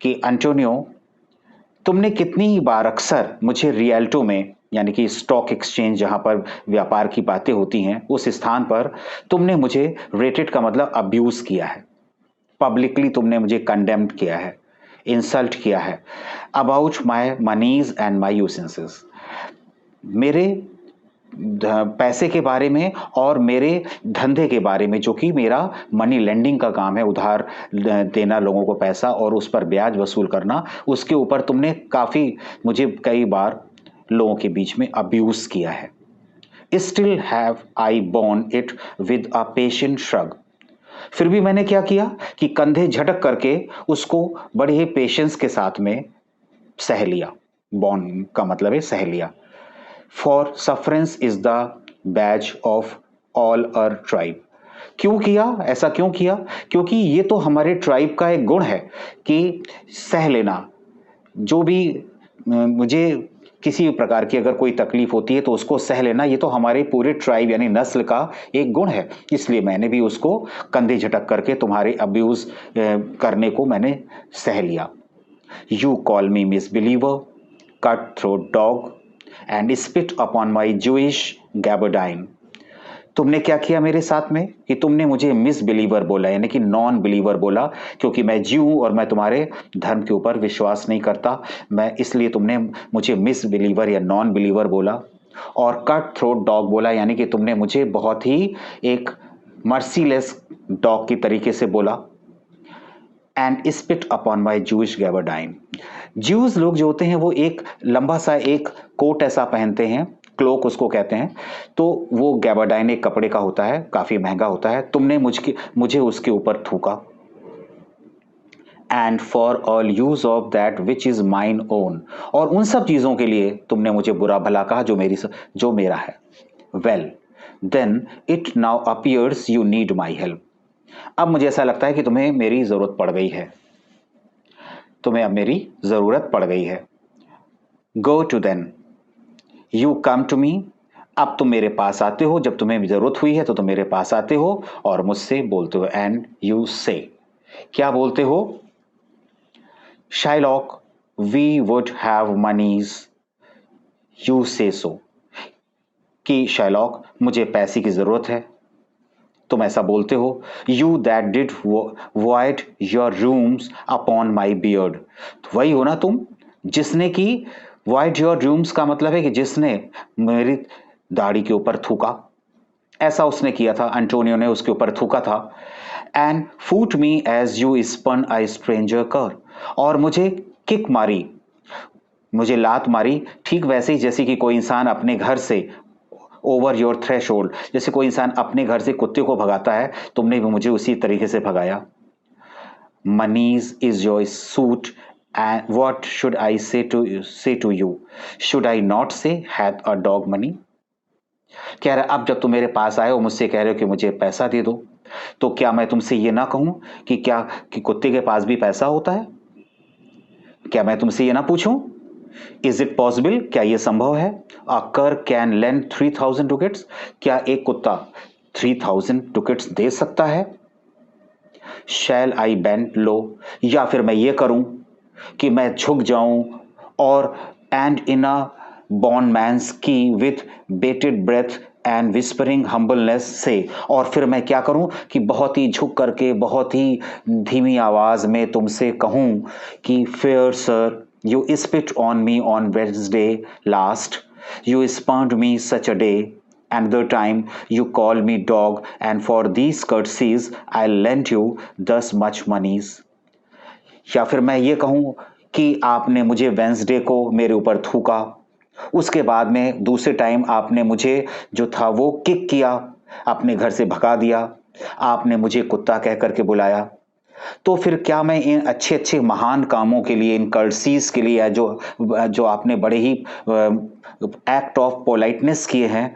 कि एंटोनियो, तुमने कितनी ही बार अक्सर मुझे रियल्टो में, यानी कि स्टॉक एक्सचेंज जहां पर व्यापार की बातें होती हैं, उस स्थान पर तुमने मुझे रेटेड का मतलब अब्यूज किया है, पब्लिकली तुमने मुझे कंडेम्ड किया है, इंसल्ट किया है। अबाउट माई मनीज एंड माई यूसेंसेस, मेरे पैसे के बारे में और मेरे धंधे के बारे में, जो कि मेरा मनी लेंडिंग का काम है, उधार देना लोगों को पैसा और उस पर ब्याज वसूल करना, उसके ऊपर तुमने काफ़ी मुझे कई बार लोगों के बीच में अब्यूज किया है। Still have I borne it with a patient shrug. फिर भी मैंने क्या किया कि कंधे झटक करके उसको बड़े ही पेशेंस के साथ में सह लिया। बॉर्न का मतलब है सह लिया। For sufferance is the badge of all our tribe. क्यों किया ऐसा? क्यों किया? क्योंकि ये तो हमारे ट्राइब का एक गुण है कि सह लेना। जो भी मुझे किसी भी प्रकार की अगर कोई तकलीफ होती है तो उसको सह लेना, ये तो हमारे पूरे ट्राइब यानी नस्ल का एक गुण है। इसलिए मैंने भी उसको कंधे झटक करके तुम्हारे अब्यूज करने को मैंने सह लिया। You call me misbeliever, cutthroat dog and spit upon my Jewish gaberdine. तुमने क्या किया मेरे साथ में कि तुमने मुझे मिस बिलीवर बोला, यानी कि नॉन बिलीवर बोला, क्योंकि मैं ज्यू हूं और मैं तुम्हारे धर्म के ऊपर विश्वास नहीं करता, मैं इसलिए तुमने मुझे मिस बिलीवर या नॉन बिलीवर बोला। और कट थ्रोट डॉग बोला, यानी कि तुमने मुझे बहुत ही एक मर्सीलेस डॉग की तरीके से बोला। And spit upon my Jewish gaberdine. Jews लोग जो होते हैं वो एक लंबा सा एक कोट ऐसा पहनते हैं, क्लोक उसको कहते हैं, तो वो गैबरडाइन एक कपड़े का होता है, काफी महंगा होता है। तुमने मुझे उसके ऊपर थूका। And for all use of that which is mine own, और उन सब चीजों के लिए तुमने मुझे बुरा भला कहा जो मेरा है। Well then it now appears you need my help. अब मुझे ऐसा लगता है कि तुम्हें मेरी जरूरत पड़ गई है, तुम्हें अब मेरी जरूरत पड़ गई है। Go to then, you come to me. अब तुम मेरे पास आते हो, जब तुम्हें जरूरत हुई है तो तुम मेरे पास आते हो और मुझसे बोलते हो। एंड यू से, क्या बोलते हो? Shylock, we would have moneys, you say so. कि शार्लॉक, मुझे पैसे की जरूरत है, तुम ऐसा बोलते हो। You that did void your rooms upon my beard. तो वही हो ना तुम जिसने की वॉइड योर रूम्स का मतलब है कि जिसने मेरी दाढ़ी के ऊपर थूका। ऐसा उसने किया था, एंटोनियो ने उसके ऊपर थूका था। And foot me as you spurn a stranger cur, और मुझे किक मारी, मुझे लात मारी, ठीक वैसे ही जैसे कि कोई इंसान अपने घर से ओवर योर थ्रेशोल्ड, जैसे कोई इंसान अपने घर से कुत्ते को भगाता है, तुमने भी मुझे उसी तरीके से भगाया। Moneys is your suit and what should I say to you? Should I not say hath a dog money? कह रहा, अब जब तुम मेरे पास आए हो, मुझसे कह रहे हो कि मुझे पैसा दे दो, तो क्या मैं तुमसे ये ना कहूं कि कुत्ते के पास भी पैसा होता है? क्या मैं तुमसे ये ना पूछूं? इज इट पॉसिबल, क्या यह संभव है? अ कर कैन लेंड 3000 डुकेट्स, क्या एक कुत्ता 3000 डुकेट्स दे सकता है? शैल आई बेंड लो, या फिर मैं ये करूं कि मैं झुक जाऊं और and in a bondman's key with bated breath and whispering humbleness से, और फिर मैं क्या करूं कि बहुत ही झुक करके बहुत ही धीमी आवाज में तुमसे कहूं कि fair sir, You spit on me on Wednesday last. You spurned me such a day. Another time you call me dog, and for these courtesies I lent you thus much monies. या फिर मैं ये कहूं कि आपने मुझे Wednesday को मेरे ऊपर थूका, उसके बाद में दूसरे टाइम आपने मुझे जो था वो किक किया, अपने घर से भगा दिया, आपने मुझे कुत्ता कह करके बुलाया। तो फिर क्या मैं इन अच्छे अच्छे महान कामों के लिए, इन कर्सीज के लिए, जो आपने बड़े ही एक्ट ऑफ पोलाइटनेस किए हैं,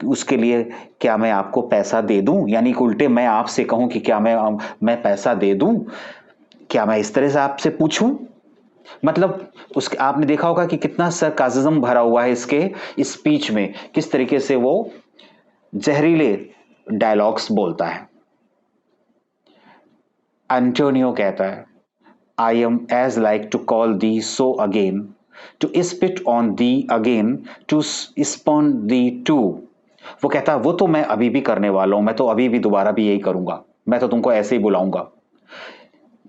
उसके लिए क्या मैं आपको पैसा दे दूं? यानी कि उल्टे मैं आपसे कहूं कि क्या मैं पैसा दे दूं? क्या मैं इस तरह से आपसे पूछूं? मतलब उसके आपने देखा होगा कि कितना सरकाज़िज्म भरा हुआ है इसके स्पीच में, किस तरीके से वो जहरीले डायलॉग्स बोलता है। एंटोनियो कहता है, I am as like to call thee so again, to spit on thee again, to spurn thee too. वो कहता है वो तो मैं अभी भी करने वाला हूं, मैं तो अभी भी दोबारा भी यही करूंगा, मैं तो तुमको ऐसे ही बुलाऊंगा।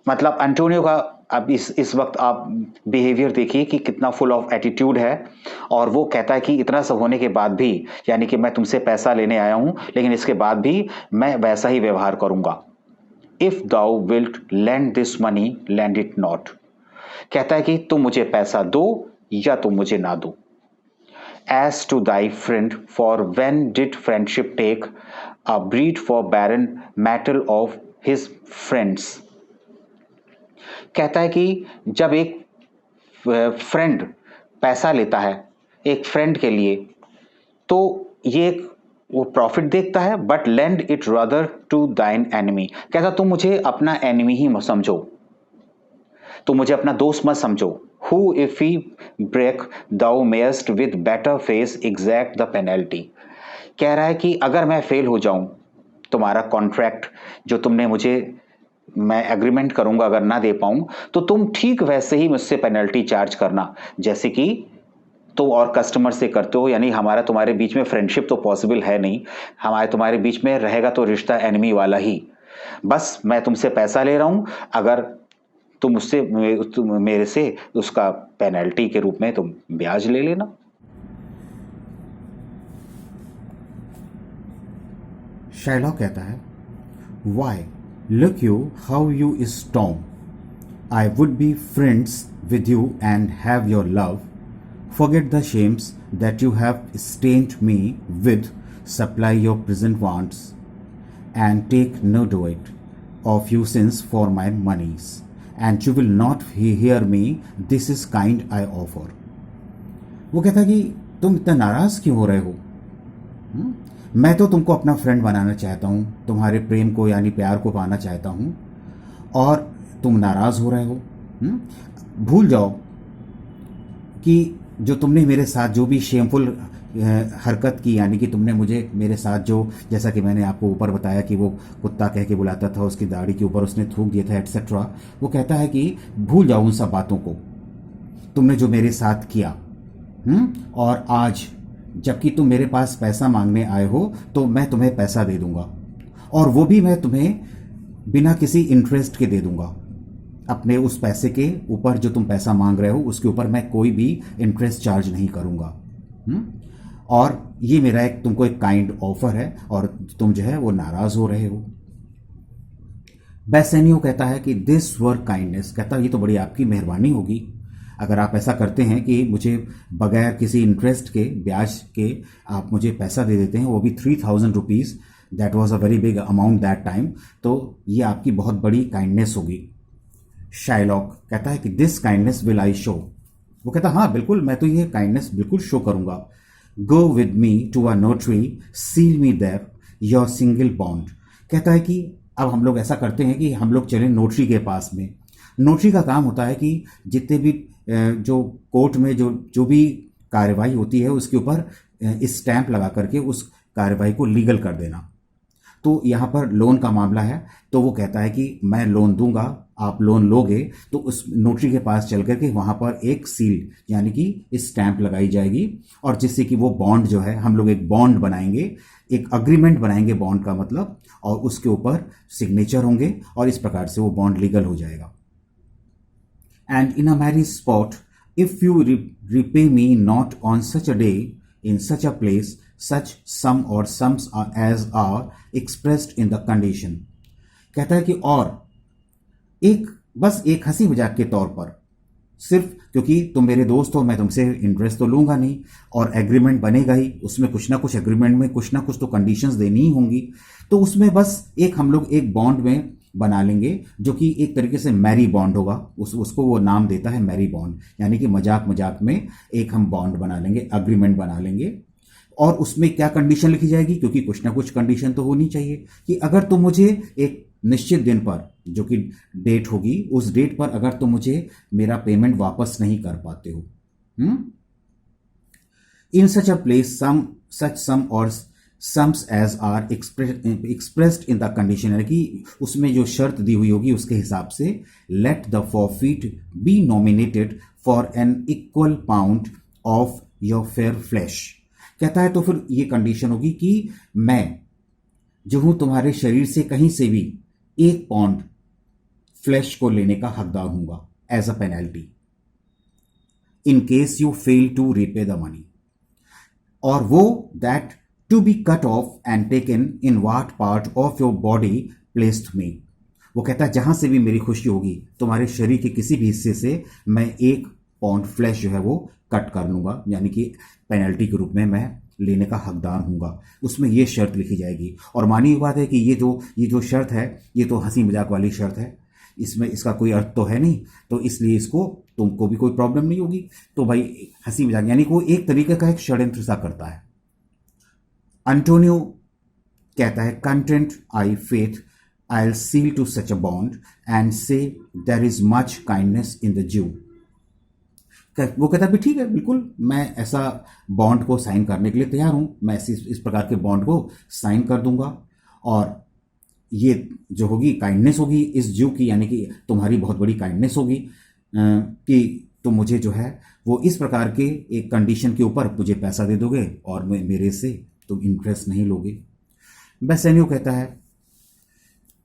मतलब एंटोनियो का अब इस वक्त आप बिहेवियर देखिए कि कितना फुल ऑफ एटीट्यूड है। और वो कहता है कि इतना सब होने के बाद भी, यानी कि मैं तुमसे पैसा लेने आया हूं, लेकिन इसके बाद भी मैं वैसा ही व्यवहार करूंगा। If thou wilt lend this money, lend it not. कहता है कि तुम मुझे पैसा दो या तुम मुझे ना दो। As to thy friend, for when did friendship take a breed for barren metal of his friends. कहता है कि जब एक फ्रेंड पैसा लेता है एक फ्रेंड के लिए, तो ये वो प्रॉफिट देखता है, but lend it rather to thine enemy. कहता तुम मुझे अपना एनिमी ही मत समझो, तुम मुझे अपना दोस्त मत समझो। Who if he break thou mayst with better face exact the penalty. कह रहा है कि अगर मैं फेल हो जाऊं, तुम्हारा कॉन्ट्रैक्ट जो तुमने मुझे, मैं एग्रीमेंट करूंगा, अगर ना दे पाऊं तो तुम ठीक वैसे ही मुझसे पेनल्टी चार्ज करना, जैसे कि तो और कस्टमर से करते हो। यानी हमारा तुम्हारे बीच में फ्रेंडशिप तो पॉसिबल है नहीं, हमारे तुम्हारे बीच में रहेगा तो रिश्ता एनिमी वाला ही। बस मैं तुमसे पैसा ले रहा हूं, अगर तुम मेरे से उसका पेनल्टी के रूप में तुम ब्याज ले लेना। शाइलॉक कहता है, why look you how you storm, I would be friends with you and have your love, forget the shames that you have stained me with, supply your present wants, and take no doit of you sins for my monies, and you will not hear me, this is kind I offer। वो कहता है कि तुम इतना नाराज क्यों हो रहे हो? मैं तो तुमको अपना फ्रेंड बनाना चाहता हूँ, तुम्हारे प्रेम को यानी प्यार को पाना चाहता हूँ, और तुम नाराज हो रहे हो। भूल जाओ कि जो तुमने मेरे साथ जो भी शेमफुल हरकत की, यानी कि तुमने मुझे मेरे साथ जो, जैसा कि मैंने आपको ऊपर बताया कि वो कुत्ता कह के बुलाता था, उसकी दाढ़ी के ऊपर उसने थूक दिया था एटसेट्रा। वो कहता है कि भूल जाओ उन सब बातों को, तुमने जो मेरे साथ किया। और आज जबकि तुम मेरे पास पैसा मांगने आए हो, तो मैं तुम्हें पैसा दे दूंगा, और वो भी मैं तुम्हें बिना किसी इंटरेस्ट के दे दूंगा। अपने उस पैसे के ऊपर जो तुम पैसा मांग रहे हो, उसके ऊपर मैं कोई भी इंटरेस्ट चार्ज नहीं करूंगा। और ये मेरा तुमको एक काइंड ऑफर है, और तुम जो है वो नाराज हो रहे हो। बेसेनियो कहता है कि दिस वर काइंडनेस। कहता है ये तो बड़ी आपकी मेहरबानी होगी अगर आप ऐसा करते हैं कि मुझे बगैर किसी इंटरेस्ट के, ब्याज के आप मुझे पैसा दे देते हैं, वो भी 3000 rupees. That was a very big amount that time. तो ये आपकी बहुत बड़ी काइंडनेस होगी। शाइलॉक कहता है कि this kindness will I show. वो कहता हाँ बिल्कुल, मैं तो ये काइंडनेस बिल्कुल शो करूंगा। Go with me to a notary, seal me there your single bond. कहता है कि अब हम लोग ऐसा करते हैं कि हम लोग चलें नोटरी के पास में। नोटरी का काम होता है कि जितने भी जो कोर्ट में जो भी कार्रवाई होती है, उसके ऊपर स्टैंप लगा करके उस कार्रवाई को लीगल कर देना। तो यहाँ पर लोन का मामला है, तो वो कहता है कि मैं लोन दूंगा, आप लोन लोगे, तो उस नोटरी के पास चल करके वहाँ पर एक सील यानी कि स्टैंप लगाई जाएगी, और जिससे कि वो बॉन्ड जो है, हम लोग एक बॉन्ड बनाएंगे, एक अग्रीमेंट बनाएंगे बॉन्ड का मतलब, और उसके ऊपर सिग्नेचर होंगे, और इस प्रकार से वो बॉन्ड लीगल हो जाएगा। And in a marriage spot if you repay me not on such a day in such a place such sum or sums are as are expressed in the condition। कहता है कि और बस एक हंसी मजाक के तौर पर, सिर्फ क्योंकि तुम मेरे दोस्त हो मैं तुमसे इंटरेस्ट तो लूंगा नहीं, और एग्रीमेंट बनेगा ही, उसमें कुछ ना कुछ एग्रीमेंट में कुछ ना कुछ तो कंडीशंस देनी ही होंगी, तो उसमें बस हम लोग एक बॉन्ड में बना लेंगे जो कि एक तरीके से मैरी बॉन्ड होगा। उसको वो नाम देता है मैरी बॉन्ड, यानी कि मजाक मजाक में एक हम बॉन्ड बना लेंगे, अग्रीमेंट बना लेंगे। और उसमें क्या कंडीशन लिखी जाएगी, क्योंकि कुछ ना कुछ कंडीशन तो होनी चाहिए कि अगर तुम मुझे एक निश्चित दिन पर, जो कि डेट होगी, उस डेट पर अगर तुम मुझे मेरा पेमेंट वापस नहीं कर पाते हो, इन सच a place such sum or sums as are expressed in the condition, यानी कि उसमें जो शर्त दी हुई होगी उसके हिसाब से, let the forfeit be nominated for an equal pound of your fair flesh. कहता है तो फिर ये कंडीशन होगी कि मैं जो हूं तुम्हारे शरीर से कहीं से भी 1 पाउंड फ्लैश को लेने का हकदार हूंगा as a penalty in case you fail to repay the money, और वो that to be cut off and taken in what part of your body pleased me. वो कहता है जहां से भी मेरी खुशी होगी, तुम्हारे शरीर के किसी भी हिस्से से मैं 1 पाउंड फ्लैश जो है वो कट कर लूंगा, यानी कि पेनल्टी के रूप में मैं लेने का हकदार हूंगा। उसमें ये शर्त लिखी जाएगी। और मानी हुई बात है कि ये जो शर्त है ये तो हंसी मजाक वाली शर्त है, इसमें इसका कोई अर्थ तो है नहीं, तो इसलिए इसको तुमको भी कोई प्रॉब्लम नहीं होगी। तो भाई हंसी मजाक, यानी वो एक तरीके का एक षड्यंत्र सा करता है। अंटोनियो कहता है content I faith I seal to such a bond and say there is much kindness in the Jew. वो कहता है ठीक है, बिल्कुल मैं ऐसा बॉन्ड को साइन करने के लिए तैयार हूं, मैं इस प्रकार के बॉन्ड को साइन कर दूंगा, और ये जो होगी काइंडनेस होगी इस ज्यू की, यानी कि तुम्हारी बहुत बड़ी काइंडनेस होगी कि तुम मुझे जो है वो इस प्रकार के एक कंडीशन के ऊपर मुझे पैसा दे दोगे और मेरे से तुम इंटरेस्ट नहीं लोगे। बेसेनियो कहता है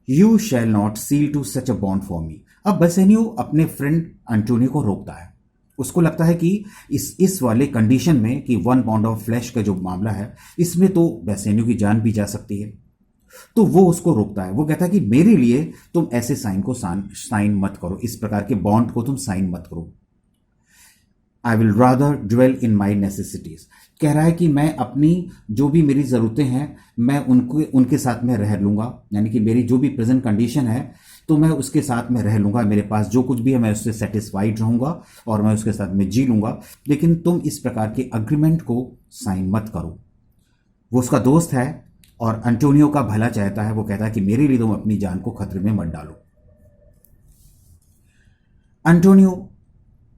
you shall not seal to such a bond for me. अब बेसेनियो अपने फ्रेंड अंटोनियो को रोकता है। उसको लगता है कि इस वाले कंडीशन में कि 1 पाउंड ऑफ फ्लैश का जो मामला है इसमें तो बेसेनियो की जान भी जा सकती है, तो वो उसको रोकता है। वो कहता है कि मेरे लिए तुम ऐसे साइन को साइन मत करो, इस प्रकार के बॉन्ड को तुम साइन मत करो। I will rather dwell in my necessities. कह रहा है कि मैं अपनी जो भी मेरी ज़रूरतें हैं मैं उनके साथ में रह लूंगा, यानी कि मेरी जो भी प्रेजेंट कंडीशन है तो मैं उसके साथ में रह लूंगा, मेरे पास जो कुछ भी है मैं उससे सेटिस्फाइड रहूंगा और मैं उसके साथ में जी लूंगा, लेकिन तुम इस प्रकार के अग्रीमेंट को साइन मत करो। वो उसका दोस्त है और अंटोनियो का भला चाहता है। वो कहता है कि मेरे लिए तुम अपनी जान को खतरे में मत डालो। Antonio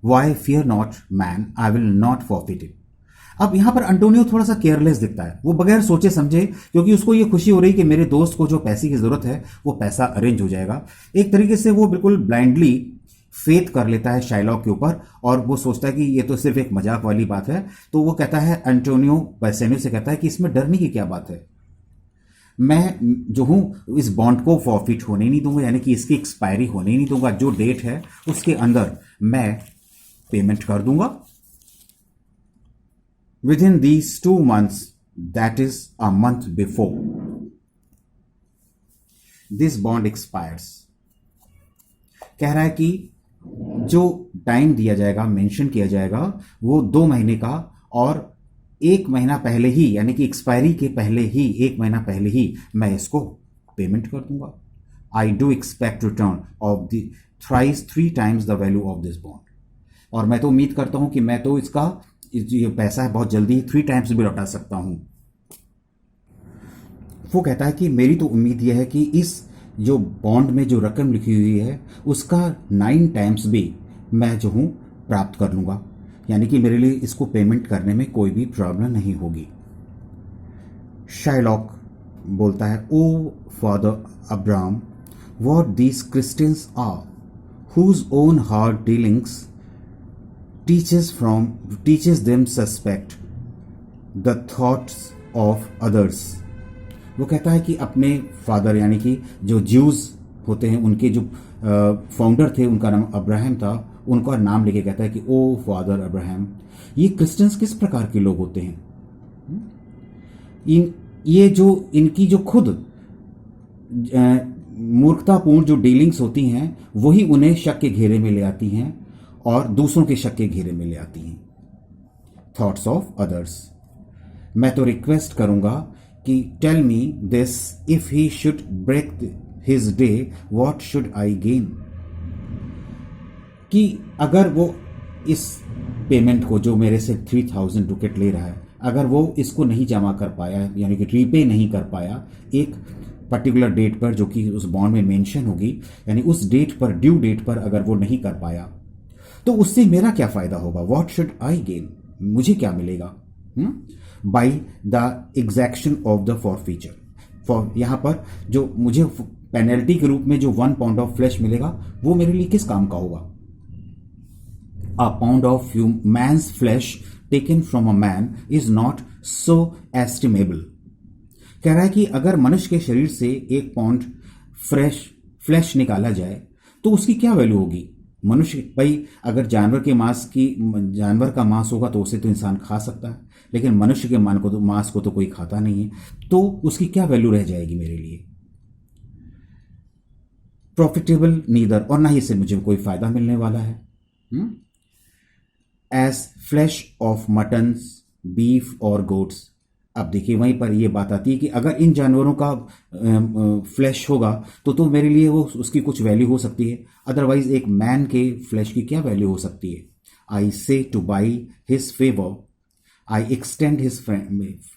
why fear not man I will not forfeit it. अब यहां पर अंटोनियो थोड़ा सा केयरलेस दिखता है, वो बगैर सोचे समझे, क्योंकि उसको ये खुशी हो रही कि मेरे दोस्त को जो पैसे की जरूरत है वो पैसा अरेंज हो जाएगा। एक तरीके से वो बिल्कुल ब्लाइंडली फेथ कर लेता है शाइलॉक के ऊपर और वो सोचता है कि ये तो सिर्फ एक मजाक वाली बात है। तो वो कहता है, अंटोनियो बेसेनियो से कहता है कि इसमें डरने की क्या बात है, मैं जो हूं इस बॉन्ड को फॉरफिट होने नहीं दूंगा, यानी कि इसकी एक्सपायरी होने नहीं दूंगा। जो डेट है उसके अंदर मैं पेमेंट कर दूंगा। Within these 2 months, that is a month before this bond expires। कह रहा है कि जो टाइम दिया जाएगा, मेंशन किया जाएगा, वो 2 महीने का, और 1 महीना पहले ही, यानी कि एक्सपायरी के पहले ही 1 महीना पहले ही मैं इसको पेमेंट कर दूंगा। I do expect return of the thrice 3 times the value of this bond. और मैं तो उम्मीद करता हूं कि मैं तो इसका ये पैसा है बहुत जल्दी 3 times भी लौटा सकता हूं। वो कहता है कि मेरी तो उम्मीद यह है कि इस जो बॉन्ड में जो रकम लिखी हुई है उसका 9 times भी मैं जो हूं प्राप्त कर लूंगा, यानी कि मेरे लिए इसको पेमेंट करने में कोई भी प्रॉब्लम नहीं होगी। शाइलॉक बोलता है, O father Abraham, what these Christians are whose own hard dealings teaches them suspect the thoughts of others। वो कहता है कि अपने फादर, यानी कि जो ज्यूज होते हैं, उनके जो फाउंडर थे, उनका नाम अब्राहम था, उनका नाम लेके कहता है कि ओ फादर अब्राहम। ये क्रिश्चियंस किस प्रकार के लोग होते हैं? ये जो इनकी जो खुद मूर्खतापूर्ण जो डीलिंग्स होती हैं वही उन्हें शक के घेरे में ले आती हैं और दूसरों के शक के घेरे में ले आती हैं। Thoughts of others. मैं तो रिक्वेस्ट करूंगा कि tell me this, if he should break his day what should I gain. कि अगर वो इस पेमेंट को जो मेरे से 3000 रुपये ले रहा है, अगर वो इसको नहीं जमा कर पाया, यानी कि रीपे नहीं कर पाया एक पर्टिकुलर डेट पर जो कि उस बॉन्ड में मेंशन होगी, यानी उस डेट पर, ड्यू डेट पर अगर वो नहीं कर पाया, तो उससे मेरा क्या फायदा होगा? व्हाट शुड आई गेन, मुझे क्या मिलेगा? By the exaction of the forfeiture. For यहां पर जो मुझे पेनल्टी के रूप में जो 1 पाउंड ऑफ फ्लैश मिलेगा वो मेरे लिए किस काम का होगा? A pound of man's flesh taken from a man is not so estimable। कह रहा है कि अगर मनुष्य के शरीर से 1 पाउंड फ्लैश निकाला जाए तो उसकी क्या वैल्यू होगी? मनुष्य भाई, अगर जानवर का मांस होगा तो उसे तो इंसान खा सकता है, लेकिन मनुष्य के मांस को तो कोई खाता नहीं है, तो उसकी क्या वैल्यू रह जाएगी मेरे लिए? प्रॉफिटेबल नीदर, और ना ही इससे मुझे कोई फायदा मिलने वाला है। एज फ्लैश ऑफ मटन्स, बीफ और गोट्स। अब देखिए वहीं पर यह बात आती है कि अगर इन जानवरों का फ्लैश होगा तो मेरे लिए वो उसकी कुछ वैल्यू हो सकती है, अदरवाइज एक मैन के फ्लैश की क्या वैल्यू हो सकती है? I say to buy his favour, I extend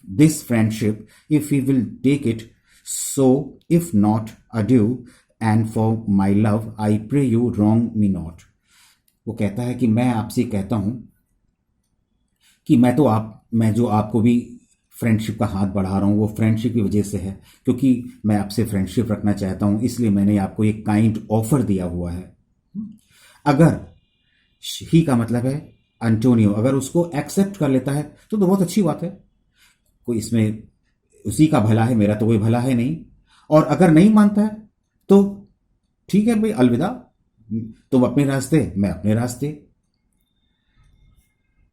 this friendship if he will take it, so if not adieu, and for my love I pray you wrong me not. वो कहता है कि मैं आपसे कहता हूं कि मैं जो आपको भी फ्रेंडशिप का हाथ बढ़ा रहा हूं वो फ्रेंडशिप की वजह से है, क्योंकि मैं आपसे फ्रेंडशिप रखना चाहता हूं, इसलिए मैंने आपको एक काइंड ऑफर दिया हुआ है। अगर ही का मतलब है एंटोनियो, अगर उसको एक्सेप्ट कर लेता है तो बहुत अच्छी बात है, कोई इसमें उसी का भला है, मेरा तो कोई भला है नहीं। और अगर नहीं मानता है तो ठीक है भाई, अलविदा, तुम अपने रास्ते, मैं अपने रास्ते।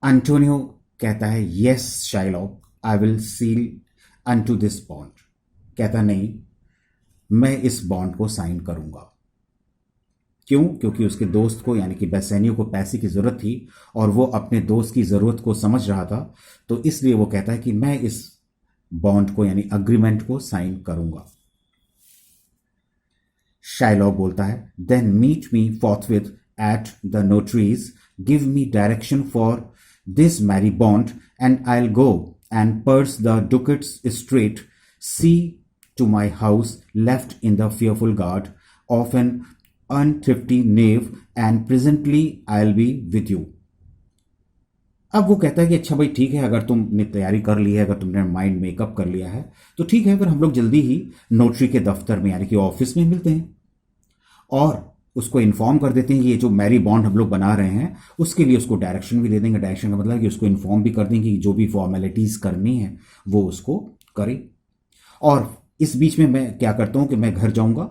एंटोनियो कहता है yes Shylock, I will seal unto this bond. कहता नहीं, मैं इस बॉन्ड को साइन करूंगा। क्यों? क्योंकि उसके दोस्त को, यानी कि बेसेनियो को पैसे की जरूरत थी और वो अपने दोस्त की जरूरत को समझ रहा था, तो इसलिए वो कहता है कि मैं इस बॉन्ड को, यानी अग्रीमेंट को साइन करूंगा। शाइलॉक बोलता है then meet me forthwith at the notary's, give me direction for this merry bond and I will go and purse the ducats straight, see to my house left in the fearful guard of an unthrifty knave and presently I will be with you. अब वो कहता है कि अच्छा भाई ठीक है, अगर तुमने तैयारी कर ली है, अगर तुमने माइंड मेकअप कर लिया है तो ठीक है, फिर हम लोग जल्दी ही नोटरी के दफ्तर में, यानी कि ऑफिस में मिलते हैं और उसको इन्फॉर्म कर देते हैं कि ये जो मैरी बॉन्ड हम लोग बना रहे हैं उसके लिए उसको डायरेक्शन भी दे देंगे। डायरेक्शन का मतलब कि उसको इन्फॉर्म भी कर देंगे कि जो भी फॉर्मेलिटीज़ करनी है वो उसको करे। और इस बीच में मैं क्या करता हूँ कि मैं घर जाऊँगा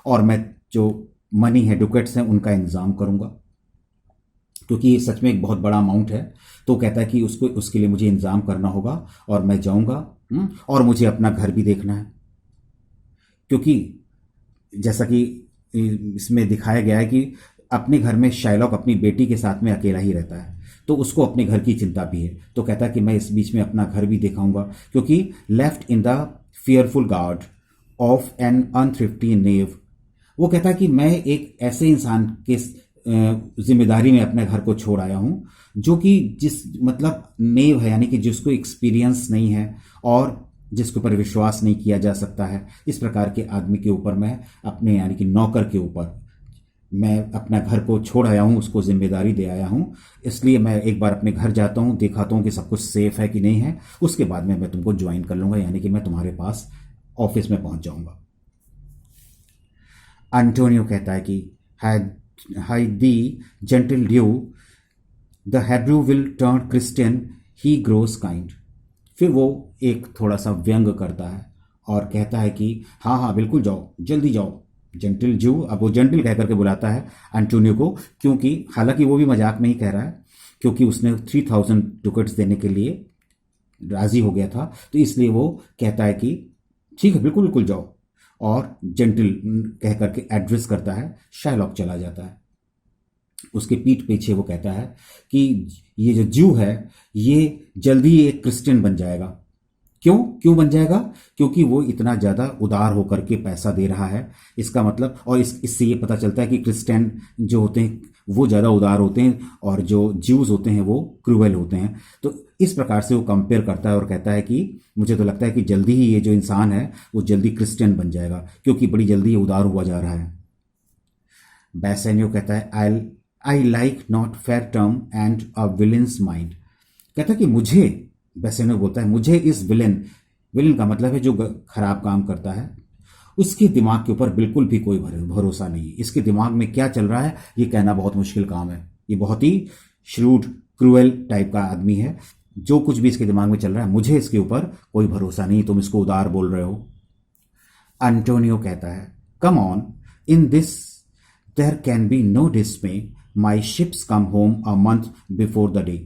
और मैं जो मनी है, डुकेट्स हैं, उनका इंतज़ाम करूँगा, क्योंकि ये सच में एक बहुत बड़ा अमाउंट है। तो कहता है कि उसके लिए मुझे इंतज़ाम करना होगा और मैं जाऊँगा, और मुझे अपना घर भी देखना है, क्योंकि जैसा कि इसमें दिखाया गया है कि अपने घर में शाइलॉक अपनी बेटी के साथ में अकेला ही रहता है, तो उसको अपने घर की चिंता भी है। तो कहता है कि मैं इस बीच में अपना घर भी दिखाऊंगा, क्योंकि left in the fearful guard of an unthrifty knave. वो कहता है कि मैं एक ऐसे इंसान के जिम्मेदारी में अपने घर को छोड़ आया हूं जो कि मतलब नेव है, यानी कि जिसको एक्सपीरियंस नहीं है और जिसके ऊपर विश्वास नहीं किया जा सकता है। इस प्रकार के आदमी के ऊपर मैं अपने, यानी कि नौकर के ऊपर मैं अपना घर को छोड़ आया हूं, उसको जिम्मेदारी दे आया हूं। इसलिए मैं एक बार अपने घर जाता हूं, दिखाता हूं कि सब कुछ सेफ है कि नहीं है, उसके बाद में मैं तुमको ज्वाइन कर लूंगा, यानी कि मैं तुम्हारे पास ऑफिस में पहुंच जाऊंगा। एंटोनियो कहता है कि hie thee gentle Jew, the Hebrew will turn Christian, he grows kind. फिर वो एक थोड़ा सा व्यंग करता है और कहता है कि हाँ हाँ बिल्कुल जाओ, जल्दी जाओ, जेंटिल जू, अब वो जेंटिल कह करके बुलाता है एंटोनियो को, क्योंकि हालांकि वो भी मजाक में ही कह रहा है, क्योंकि उसने 3000 डुकेट्स देने के लिए राजी हो गया था, तो इसलिए वो कहता है कि ठीक है, बिल्कुल बिल्कुल जाओ, और जेंटिल कह करके एड्रेस करता है। शाइलॉक चला जाता है। उसके पीठ पीछे वो कहता है कि ये जो जू है ये जल्दी एक क्रिश्चियन बन जाएगा। क्यों बन जाएगा? क्योंकि वो इतना ज़्यादा उदार होकर के पैसा दे रहा है। इसका मतलब, और इससे ये पता चलता है कि क्रिश्चियन जो होते हैं वो ज़्यादा उदार होते हैं और जो ज्यूज होते हैं वो क्रूएल होते हैं। तो इस प्रकार से वो कंपेयर करता है और कहता है कि मुझे तो लगता है कि जल्दी ही ये जो इंसान है वो जल्दी क्रिश्चियन बन जाएगा, क्योंकि बड़ी जल्दी ये उदार हुआ जा रहा है। बैसेनियो कहता है I like not fair term and a villains mind. कहता है कि मुझे, बैसेनियो बोलता है, मुझे इस विलेन का मतलब है जो खराब काम करता है, उसके दिमाग के ऊपर बिल्कुल भी कोई भरोसा नहीं है। इसके दिमाग में क्या चल रहा है ये कहना बहुत मुश्किल काम है। ये बहुत ही श्रूड क्रूएल टाइप का आदमी है। जो कुछ भी इसके दिमाग में चल रहा है, मुझे इसके ऊपर कोई भरोसा नहीं, तुम इसको उदार बोल रहे हो। एंटोनियो कहता है, come on, in this there can be no dismay, my ships come home a month before the day.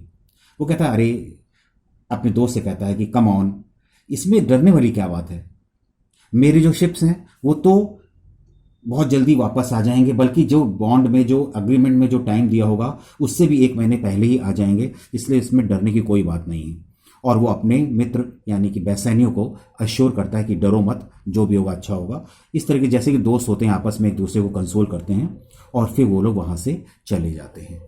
वो कहता है, अरे अपने दोस्त से कहता है कि कम ऑन, इसमें डरने वाली क्या बात है, मेरी जो शिप्स हैं वो तो बहुत जल्दी वापस आ जाएंगे, बल्कि जो बॉन्ड में, जो अग्रीमेंट में जो टाइम दिया होगा उससे भी 1 महीने पहले ही आ जाएंगे, इसलिए इसमें डरने की कोई बात नहीं है। और वो अपने मित्र यानी कि बैसेनियो को अश्योर करता है कि डरो मत, जो भी होगा अच्छा होगा। इस तरह के जैसे कि दोस्त होते हैं आपस में एक दूसरे को कंसोल करते हैं, और फिर वो लोग वहाँ से चले जाते हैं।